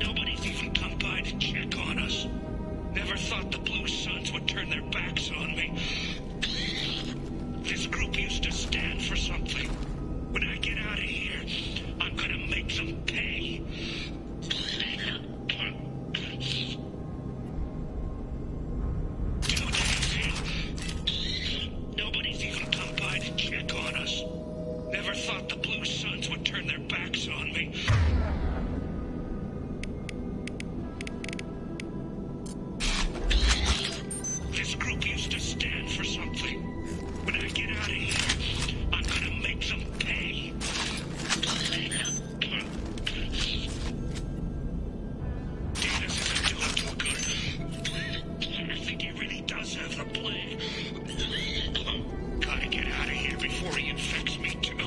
Nobody's even come by to check on us. Never thought the Blue Suns would turn their backs on me. This group used to stand for something. When I get out of here, I'm gonna make them pay. Nobody's even come by to check on us. Never thought the Blue Suns would turn their backs on me. This group used to stand for something. When I get out of here, I'm gonna make them pay. Davis isn't doing too good. I think he really does have the plague. Gotta get out of here before he infects me too.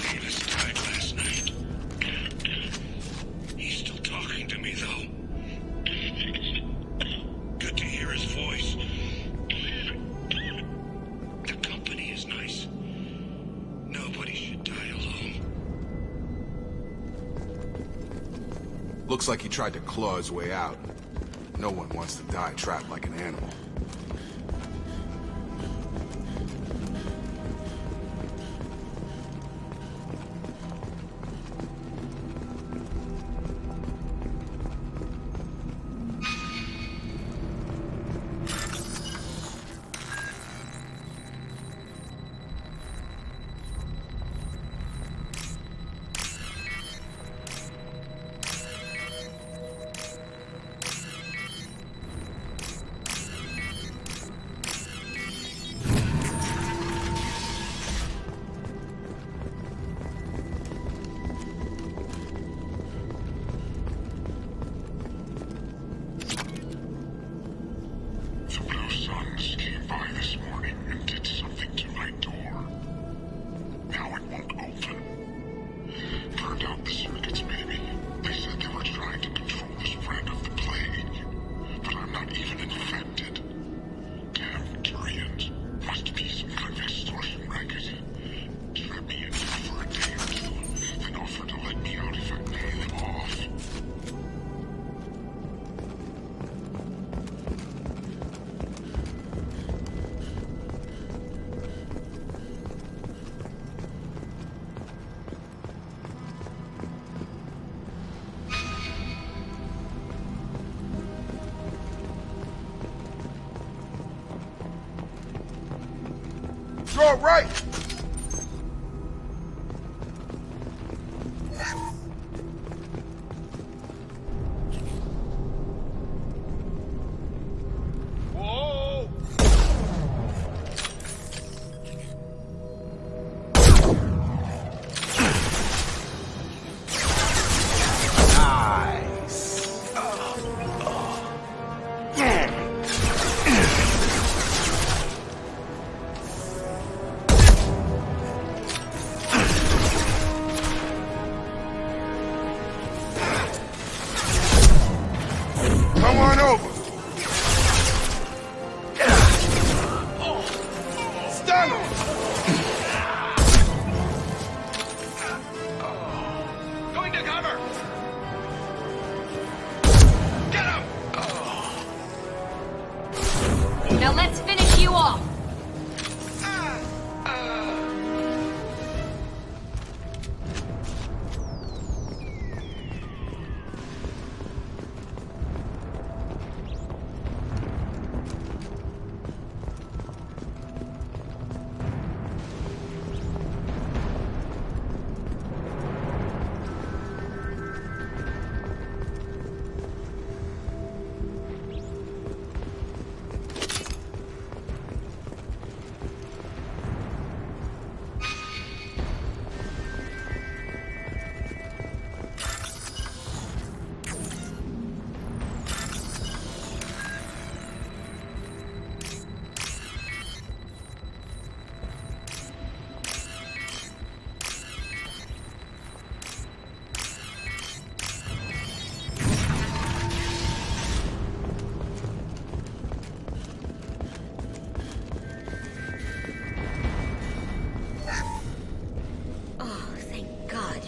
Davis died last night. He's still talking to me, though. Good to hear his voice. The company is nice. Nobody should die alone. Looks like he tried to claw his way out. No one wants to die trapped like an animal. You're right! Come on over. Stun him. Going to cover. Get him. Now let's finish you off.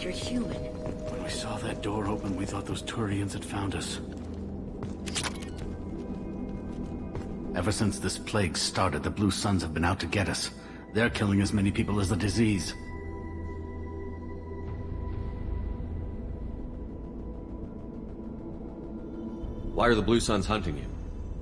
You're human. When we saw that door open, we thought those Turians had found us. Ever since this plague started, the Blue Suns have been out to get us. They're killing as many people as the disease. Why are the Blue Suns hunting you?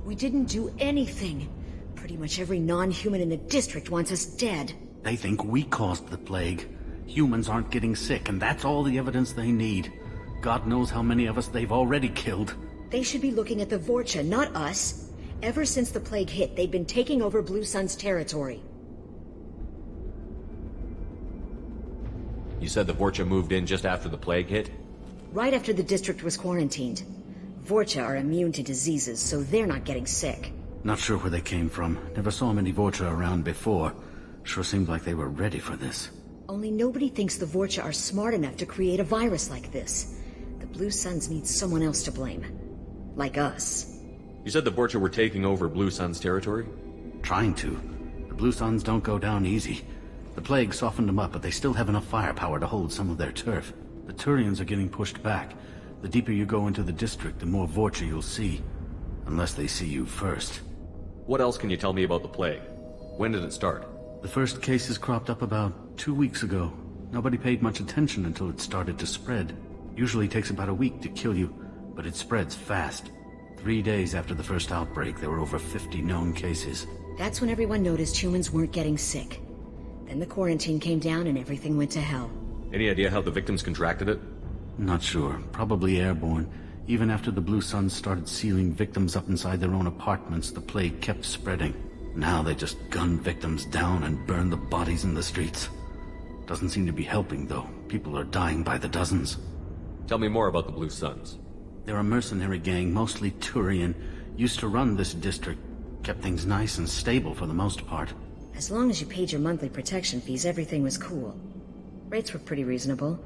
We didn't do anything. Pretty much every non-human in the district wants us dead. They think we caused the plague. Humans aren't getting sick, and that's all the evidence they need. God knows how many of us they've already killed. They should be looking at the Vorcha, not us. Ever since the plague hit, they've been taking over Blue Sun's territory. You said the Vorcha moved in just after the plague hit? Right after the district was quarantined. Vorcha are immune to diseases, so they're not getting sick. Not sure where they came from. Never saw many Vorcha around before. Sure seemed like they were ready for this. Only nobody thinks the Vorcha are smart enough to create a virus like this. The Blue Suns need someone else to blame. Like us. You said the Vorcha were taking over Blue Sun's territory? Trying to. The Blue Suns don't go down easy. The plague softened them up, but they still have enough firepower to hold some of their turf. The Turians are getting pushed back. The deeper you go into the district, the more Vorcha you'll see. Unless they see you first. What else can you tell me about the plague? When did it start? The first cases cropped up about 2 weeks ago. Nobody paid much attention until it started to spread. Usually takes about a week to kill you, but it spreads fast. 3 days after the first outbreak, there were over 50 known cases. That's when everyone noticed humans weren't getting sick. Then the quarantine came down and everything went to hell. Any idea how the victims contracted it? Not sure. Probably airborne. Even after the Blue Suns started sealing victims up inside their own apartments, the plague kept spreading. Now they just gun victims down and burn the bodies in the streets. Doesn't seem to be helping, though. People are dying by the dozens. Tell me more about the Blue Suns. They're a mercenary gang, mostly Turian. Used to run this district. Kept things nice and stable for the most part. As long as you paid your monthly protection fees, everything was cool. Rates were pretty reasonable.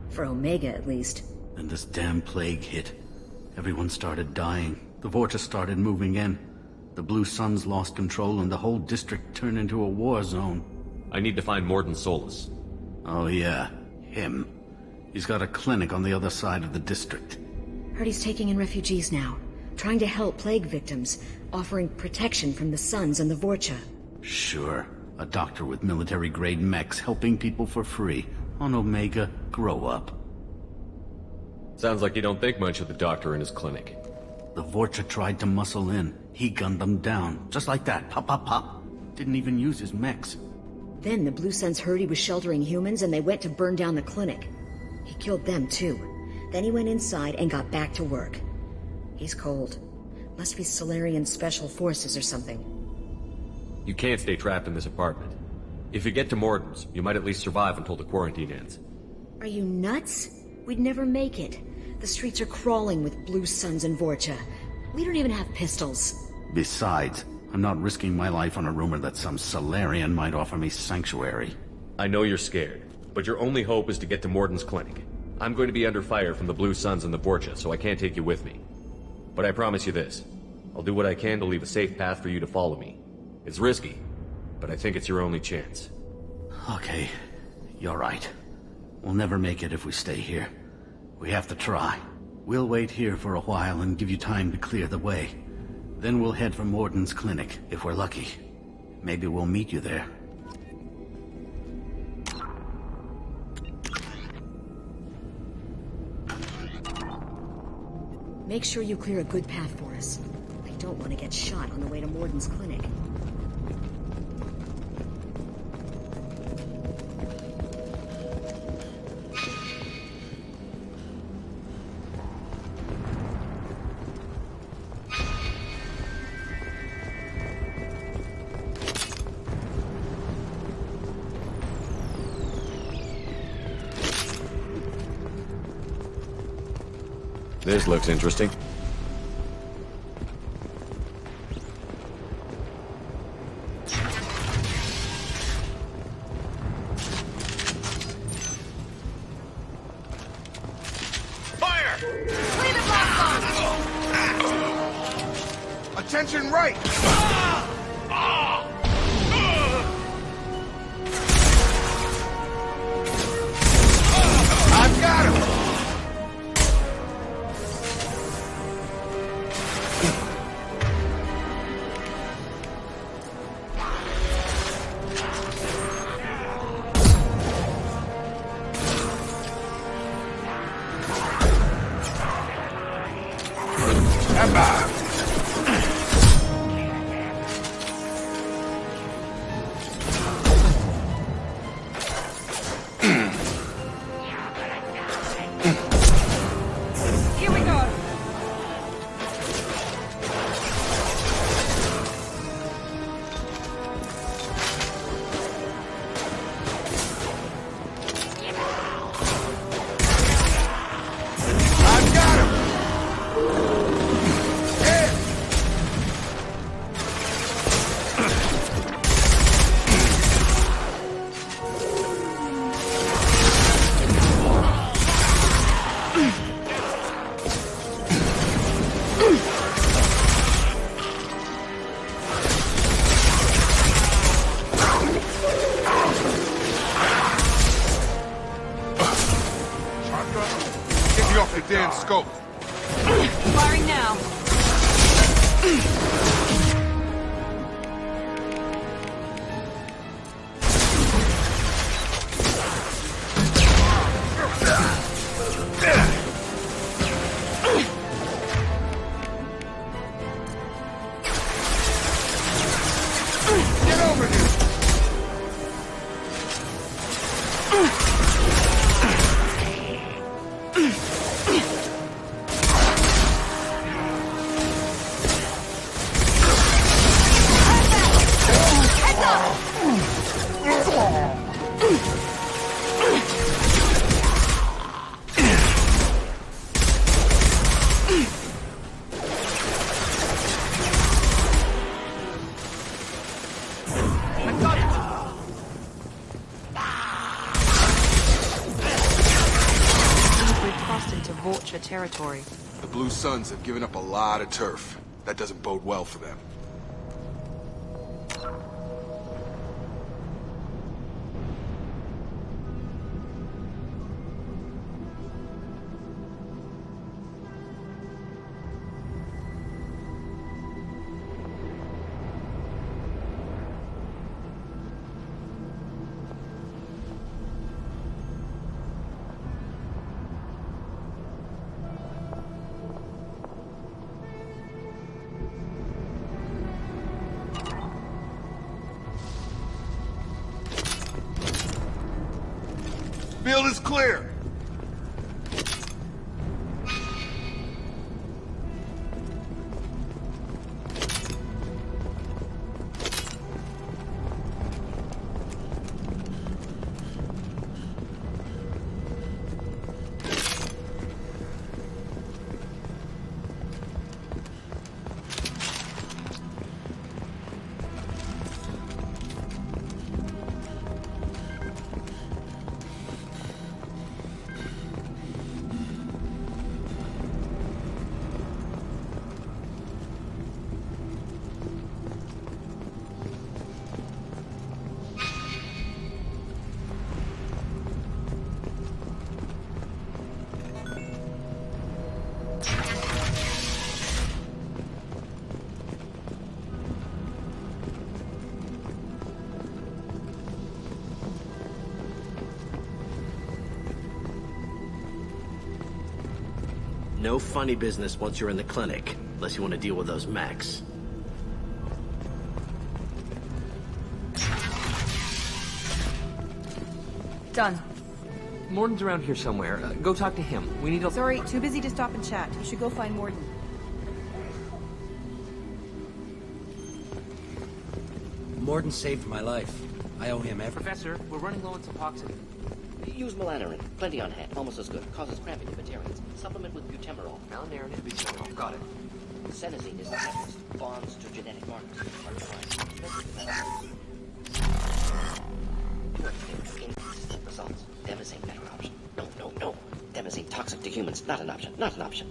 For Omega, at least. Then this damn plague hit. Everyone started dying. The Vorcha started moving in. The Blue Suns lost control and the whole district turned into a war zone. I need to find Mordin Solus. Oh yeah, him. He's got a clinic on the other side of the district. Heard he's taking in refugees now. Trying to help plague victims. Offering protection from the Suns and the Vorcha. Sure. A doctor with military-grade mechs helping people for free. On Omega, grow up. Sounds like you don't think much of the doctor in his clinic. The Vorcha tried to muscle in. He gunned them down. Just like that. Pop, pop, pop. Didn't even use his mechs. Then the Blue Suns heard he was sheltering humans and they went to burn down the clinic. He killed them too. Then he went inside and got back to work. He's cold. Must be Solarian Special Forces or something. You can't stay trapped in this apartment. If you get to Morden's, you might at least survive until the quarantine ends. Are you nuts? We'd never make it. The streets are crawling with Blue Suns and Vorcha. We don't even have pistols. Besides, I'm not risking my life on a rumor that some Solarian might offer me sanctuary. I know you're scared, but your only hope is to get to Morden's clinic. I'm going to be under fire from the Blue Suns and the Vorcha, so I can't take you with me. But I promise you this. I'll do what I can to leave a safe path for you to follow me. It's risky, but I think it's your only chance. Okay, you're right. We'll never make it if we stay here. We have to try. We'll wait here for a while and give you time to clear the way. Then we'll head for Morden's clinic, if we're lucky. Maybe we'll meet you there. Make sure you clear a good path for us. I don't want to get shot on the way to Morden's clinic. This looks interesting. Fire! Clean the blast zone! Attention right! I've got him! Here we go. I've got him! Get me off the damn scope! Firing now. Get over here! We've crossed into Vorcha territory. The Blue Suns have given up a lot of turf. That doesn't bode well for them. Field is clear. No funny business once you're in the clinic, unless you want to deal with those mechs. Done. Morden's around here somewhere. Go talk to him. We need to... Sorry, too busy to stop and chat. You should go find Morden. Morden saved my life. I owe him everything. Professor, we're running low on Suboxone. Use melanorin. Plenty on hand. Almost as good. Causes cramping in vegetarians. Supplement with butemerol. Malinarin and butemerol. Got it. Senesine is the catalyst. Bonds to genetic markers. Inconsistent results. Demazine better option. No. Demazine toxic to humans. Not an option. Not an option.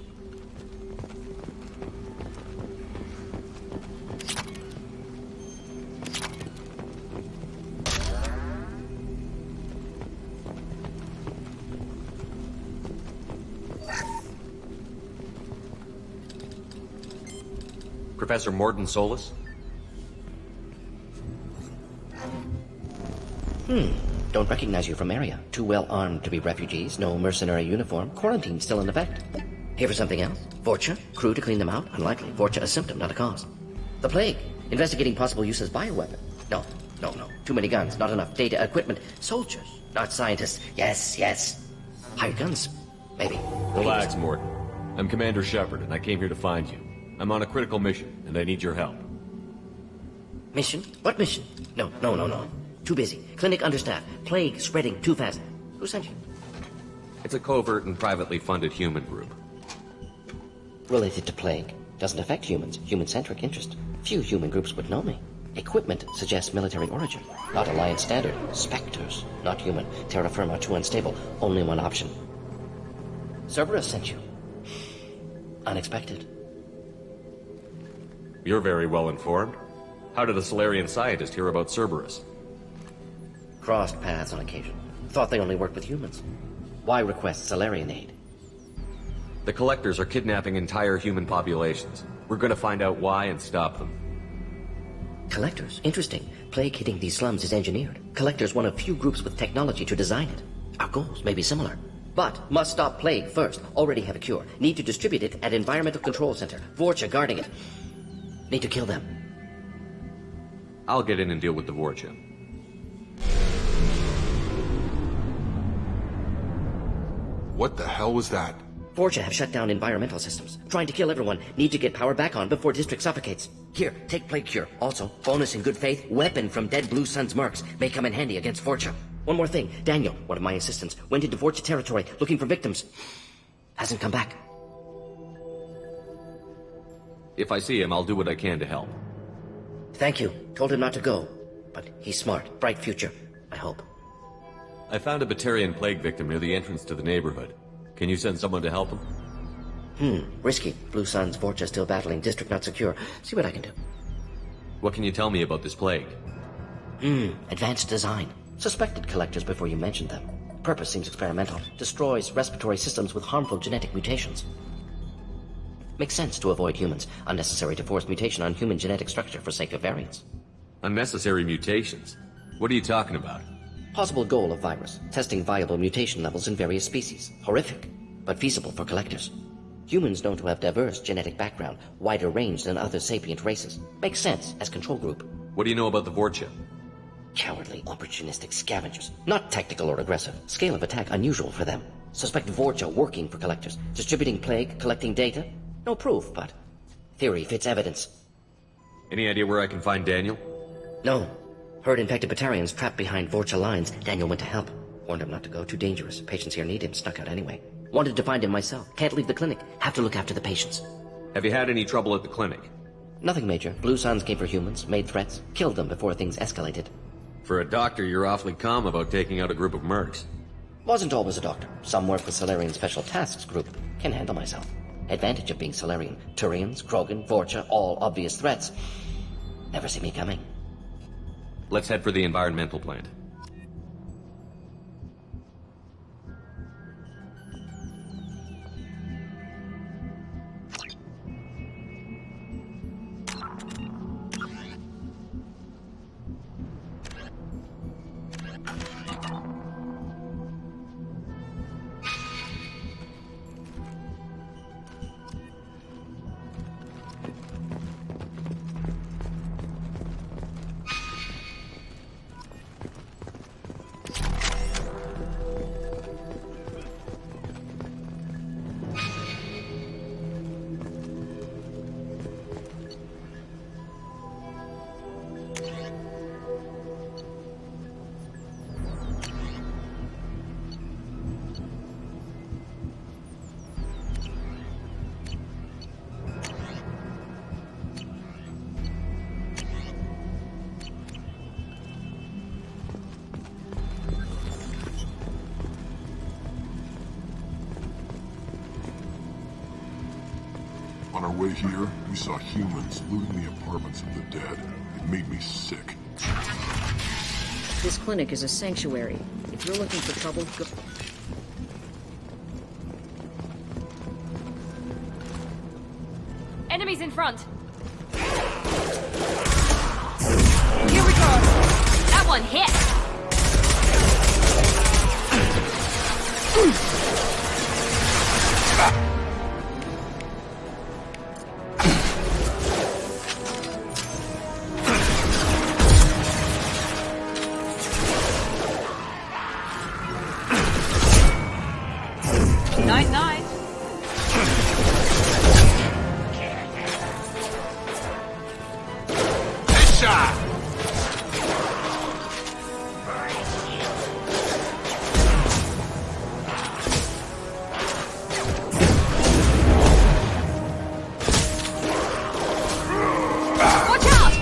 Professor Morden Solus? Don't recognize you from area. Too well armed to be refugees. No mercenary uniform. Quarantine still in effect. Here for something else? Vorcha? Crew to clean them out? Unlikely. Vorcha a symptom, not a cause. The plague. Investigating possible use as bioweapon. No. Too many guns. Not enough data, equipment. Soldiers, not scientists. Yes. Hired guns. Maybe. Relax, Morden. I'm Commander Shepard, and I came here to find you. I'm on a critical mission, and I need your help. Mission? What mission? No. Too busy. Clinic understaffed. Plague spreading too fast. Who sent you? It's a covert and privately funded human group. Related to plague. Doesn't affect humans. Human-centric interest. Few human groups would know me. Equipment suggests military origin. Not Alliance standard. Spectres. Not human. Terra firma too unstable. Only one option. Cerberus sent you. Unexpected. You're very well informed. How did a Solarian scientist hear about Cerberus? Crossed paths on occasion. Thought they only worked with humans. Why request Solarian aid? The Collectors are kidnapping entire human populations. We're gonna find out why and stop them. Collectors? Interesting. Plague hitting these slums is engineered. Collectors one of few groups with technology to design it. Our goals may be similar. But must stop plague first. Already have a cure. Need to distribute it at Environmental Control Center. Vorcha guarding it. Need to kill them. I'll get in and deal with the Vorcha. What the hell was that? Vorcha have shut down environmental systems. Trying to kill everyone. Need to get power back on before district suffocates. Here, take plague cure. Also, bonus in good faith, weapon from dead Blue Sun's mercs. May come in handy against Vorcha. One more thing. Daniel, one of my assistants, went into Vorcha territory looking for victims. Hasn't come back. If I see him, I'll do what I can to help. Thank you. Told him not to go. But he's smart. Bright future. I hope. I found a Batarian plague victim near the entrance to the neighborhood. Can you send someone to help him? Risky. Blue Sun's Vorcha still battling. District not secure. See what I can do. What can you tell me about this plague? Advanced design. Suspected Collectors before you mentioned them. Purpose seems experimental. Destroys respiratory systems with harmful genetic mutations. Makes sense to avoid humans. Unnecessary to force mutation on human genetic structure for sake of variants. Unnecessary mutations? What are you talking about? Possible goal of virus. Testing viable mutation levels in various species. Horrific, but feasible for Collectors. Humans known to have diverse genetic background, wider range than other sapient races. Makes sense as control group. What do you know about the Vorcha? Cowardly, opportunistic scavengers. Not tactical or aggressive. Scale of attack unusual for them. Suspect Vorcha working for collectors. Distributing plague, collecting data. No proof, but theory fits evidence. Any idea where I can find Daniel? No. Heard infected Batarians trapped behind Vorcha lines. Daniel went to help. Warned him not to go, too dangerous. Patients here need him, snuck out anyway. Wanted to find him myself. Can't leave the clinic. Have to look after the patients. Have you had any trouble at the clinic? Nothing major. Blue Suns came for humans, made threats, killed them before things escalated. For a doctor, you're awfully calm about taking out a group of mercs. Wasn't always a doctor. Some work with Salarian Special Tasks Group. Can handle myself. Advantage of being Salarian. Turians, Krogan, Vorcha, all obvious threats. Never see me coming. Let's head for the environmental plant. On our way here, we saw humans looting the apartments of the dead. It made me sick. This clinic is a sanctuary. If you're looking for trouble, go... Enemies in front. Here we go. That one hit. Night. Headshot! Watch out!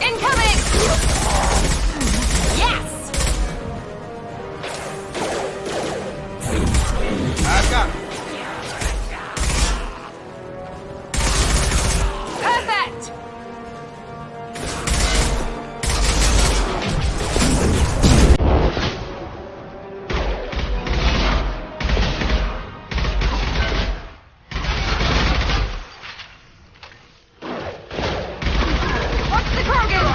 Incoming! Yes! I've got it. Perfect! Watch the Krogan!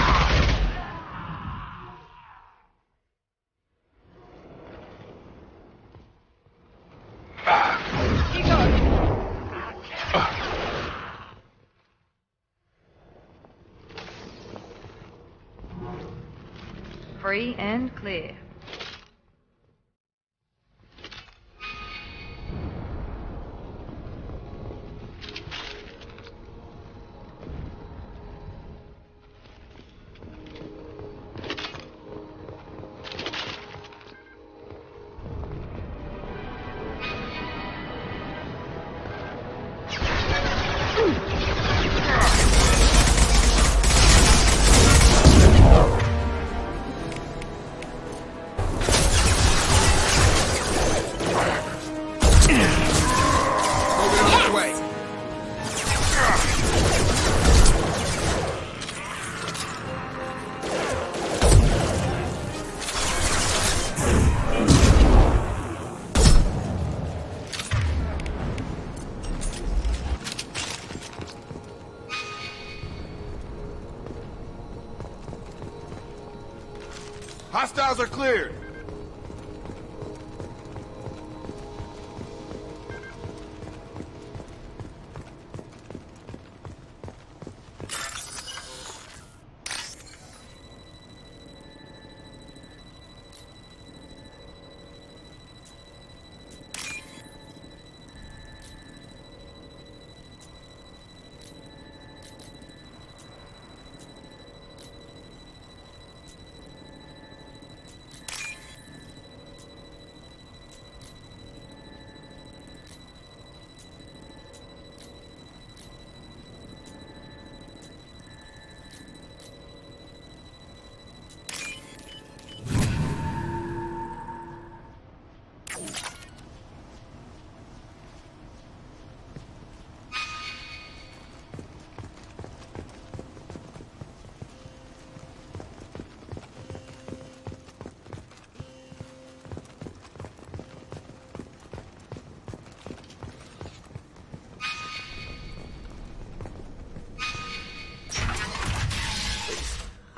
Free and clear. Hostiles are cleared.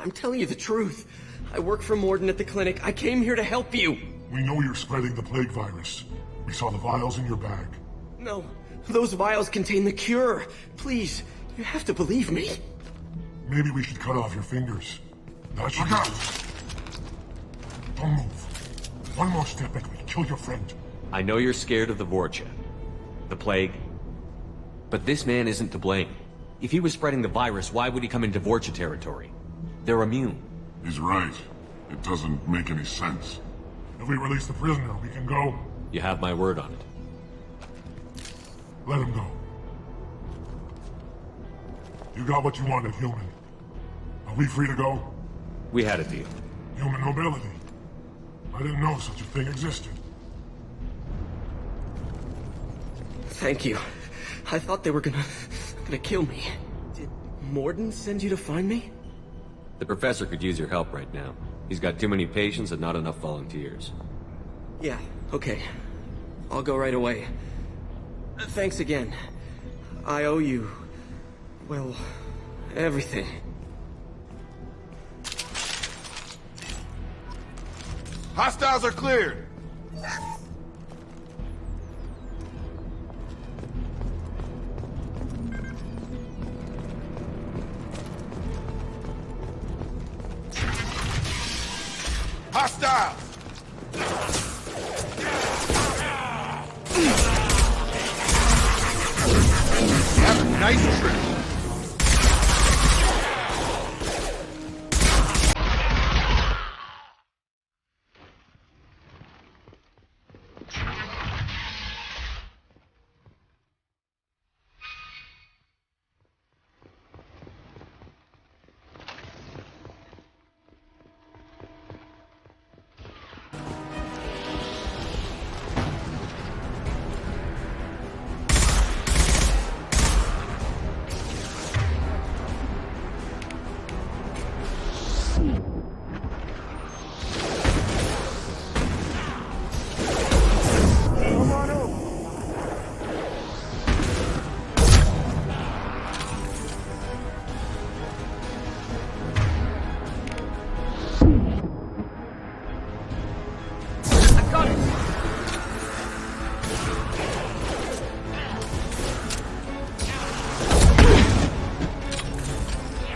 I'm telling you the truth. I work for Mordin at the clinic. I came here to help you. We know you're spreading the plague virus. We saw the vials in your bag. No, those vials contain the cure. Please, you have to believe me. Maybe we should cut off your fingers. That should go. Don't move. One more step and we kill your friend. I know you're scared of the Vorcha, the plague, but this man isn't to blame. If he was spreading the virus, why would he come into Vorcha territory? They're immune. He's right. It doesn't make any sense. If we release the prisoner, we can go. You have my word on it. Let him go. You got what you wanted, human. Are we free to go? We had a deal. Human nobility. I didn't know such a thing existed. Thank you. I thought they were gonna kill me. Did Mordin send you to find me? The professor could use your help right now. He's got too many patients and not enough volunteers. Yeah, okay. I'll go right away. Thanks again. I owe you... well, everything. Hostiles are cleared! Hostiles! Have a nice trip.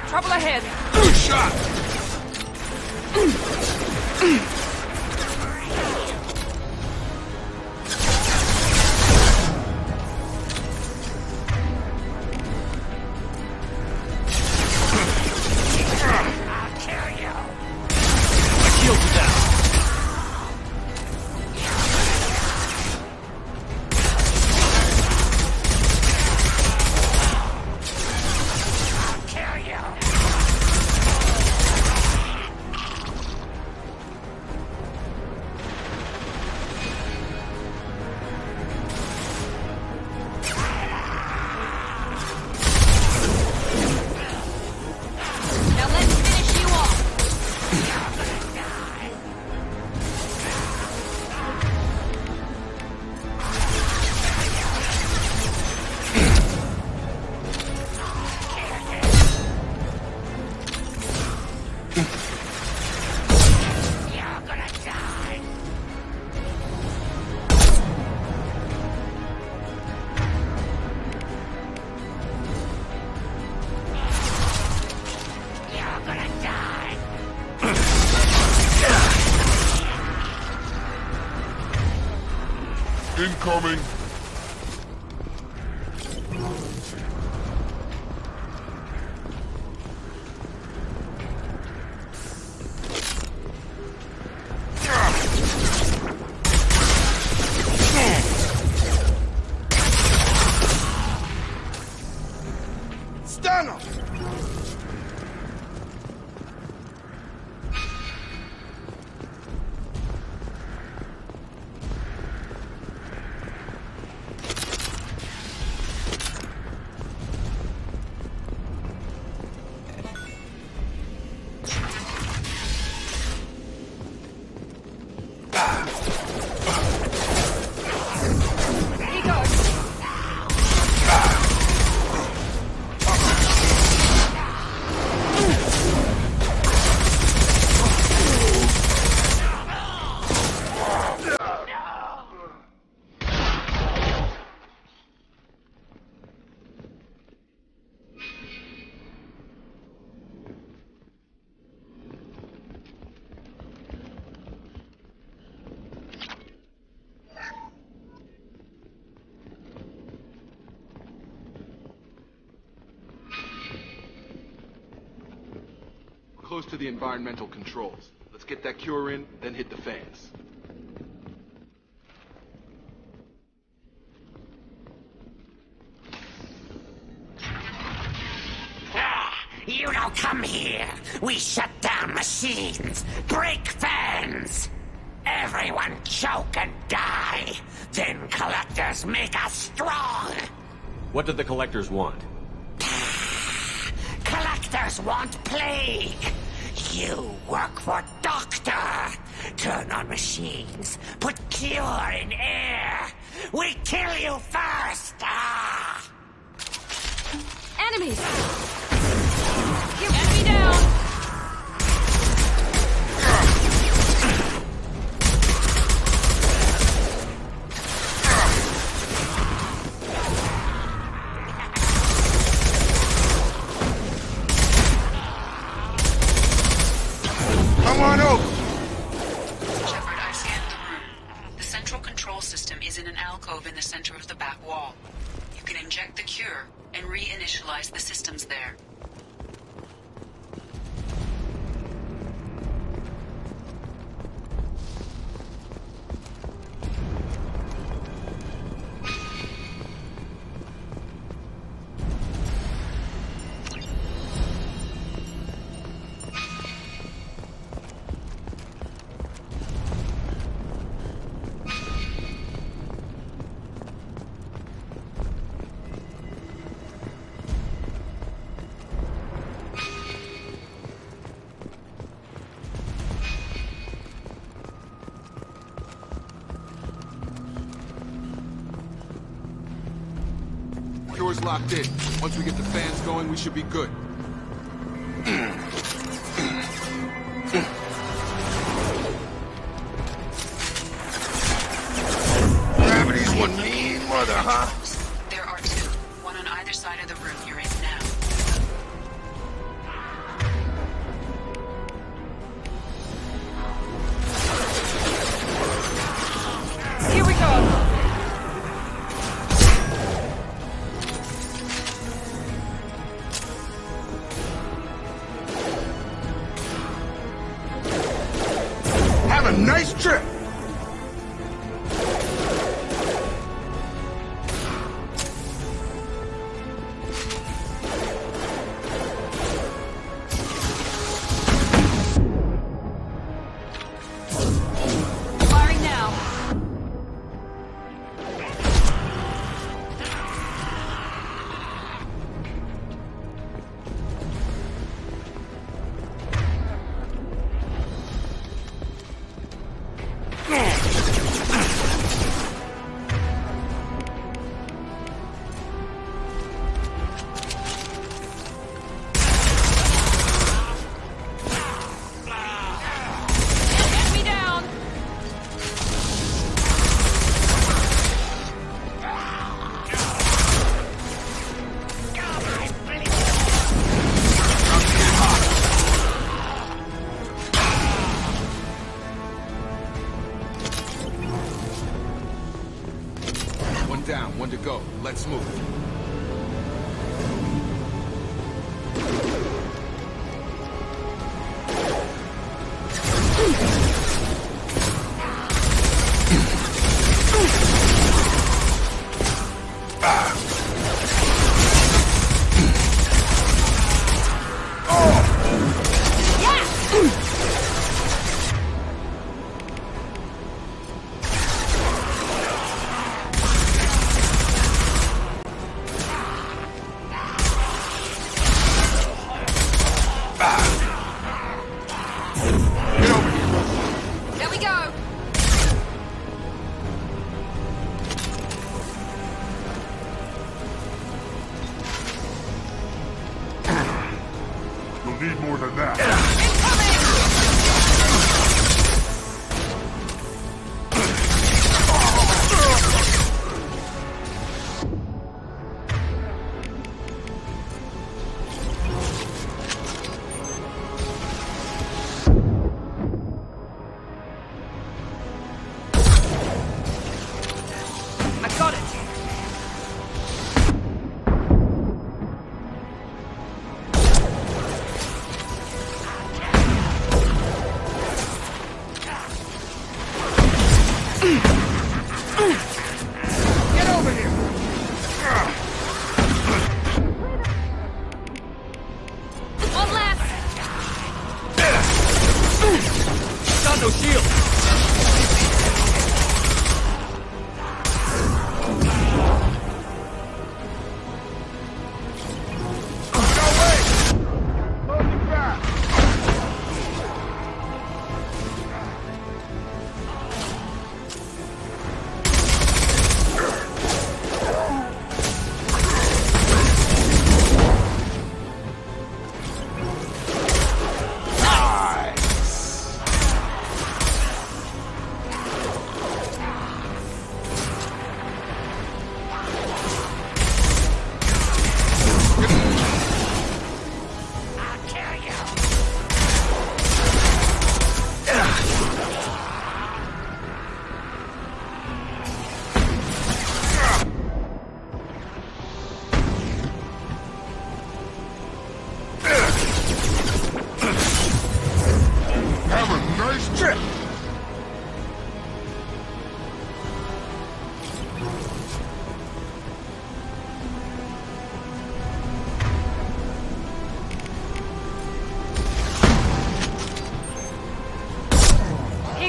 Trouble ahead. Good shot! I'll kill you. My shields are down. Incoming! Stun him! close to the environmental controls. Let's get that cure in, then hit the fans. You don't come here. We shut down machines, break fans. Everyone choke and die. Then collectors make us strong. What do the collectors want? Collectors want plague. You work for Doctor. Turn on machines. Put cure in air. We kill you first. Enemies! Enemy down! Come on over! Shepard, I scanned the room. The central control system is in an alcove in the center of the back wall. You can inject the cure and reinitialize the systems there. Cure's locked in. Once we get the fans going, we should be good. Gravity's one mean mother, huh? There are two, one on either side of the room you're in now. Here we go! Have a nice trip! Firing now. Enemy down! One down, one to go. Let's move. There we go! You'll need more than that. I got it!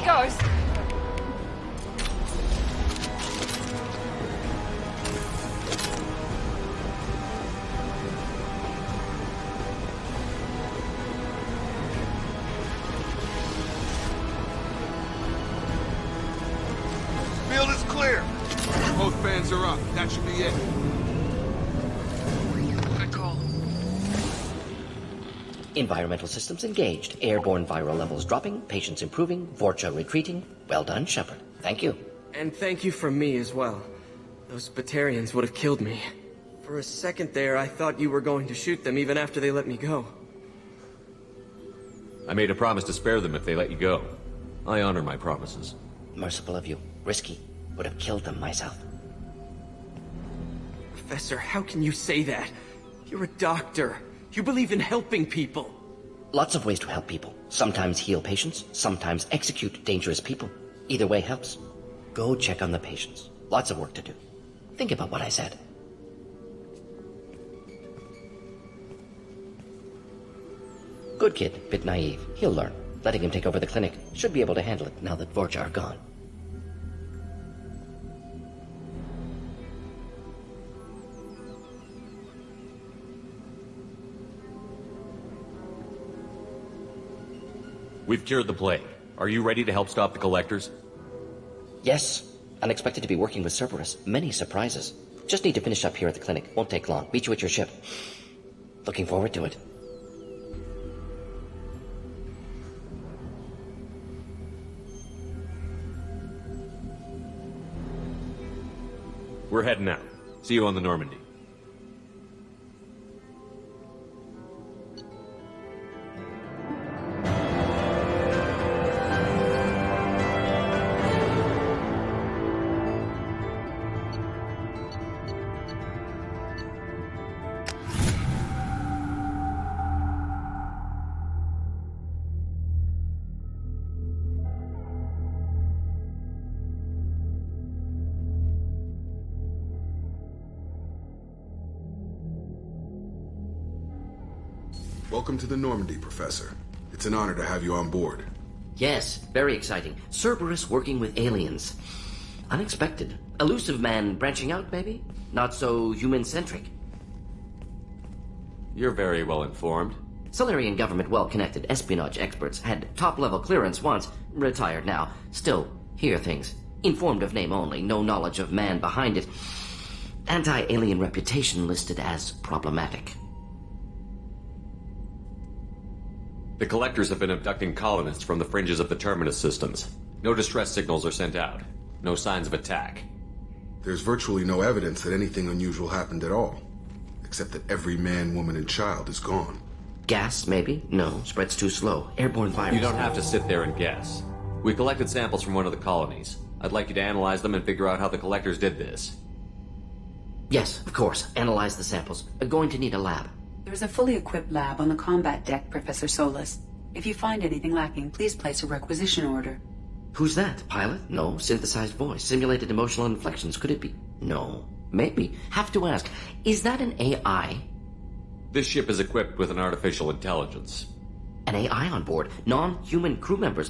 goes. Field is clear. Both fans are up. That should be it. Good call. Environmental systems engaged. Airborne viral levels dropping. Patients improving. Vorcha retreating. Well done, Shepard. Thank you. And thank you from me as well. Those Batarians would have killed me. For a second there, I thought you were going to shoot them even after they let me go. I made a promise to spare them if they let you go. I honor my promises. Merciful of you. Risky. Would have killed them myself. Professor, how can you say that? You're a doctor. You believe in helping people. Lots of ways to help people. Sometimes heal patients, sometimes execute dangerous people. Either way helps. Go check on the patients. Lots of work to do. Think about what I said. Good kid, bit naive. He'll learn. Letting him take over the clinic. Should be able to handle it now that Vorcha are gone. We've cured the plague. Are you ready to help stop the Collectors? Yes. Unexpected to be working with Cerberus. Many surprises. Just need to finish up here at the clinic. Won't take long. Meet you at your ship. Looking forward to it. We're heading out. See you on the Normandy. Welcome to the Normandy, Professor. It's an honor to have you on board. Yes, very exciting. Cerberus working with aliens. Unexpected. Elusive man branching out, maybe? Not so human-centric. You're very well informed. Solarian government well-connected espionage experts had top-level clearance once, retired now. Still, hear things. Informed of name only, no knowledge of man behind it. Anti-alien reputation listed as problematic. The Collectors have been abducting colonists from the fringes of the Terminus systems. No distress signals are sent out. No signs of attack. There's virtually no evidence that anything unusual happened at all. Except that every man, woman, and child is gone. Gas, maybe? No, spreads too slow. Airborne virus. You don't have to sit there and guess. We collected samples from one of the colonies. I'd like you to analyze them and figure out how the Collectors did this. Yes, of course. Analyze the samples. Going to need a lab. There's a fully equipped lab on the combat deck, Professor Solis. If you find anything lacking, please place a requisition order. Who's that? Pilot? No. Synthesized voice. Simulated emotional inflections. Could it be? No. Maybe. Have to ask. Is that an AI? This ship is equipped with an artificial intelligence. An AI on board? Non-human crew members?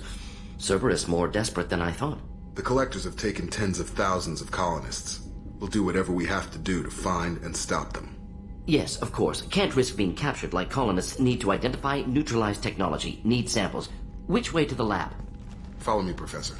Cerberus more desperate than I thought. The Collectors have taken tens of thousands of colonists. We'll do whatever we have to do to find and stop them. Yes, of course. Can't risk being captured like colonists need to identify, neutralize technology, need samples. Which way to the lab? Follow me, Professor.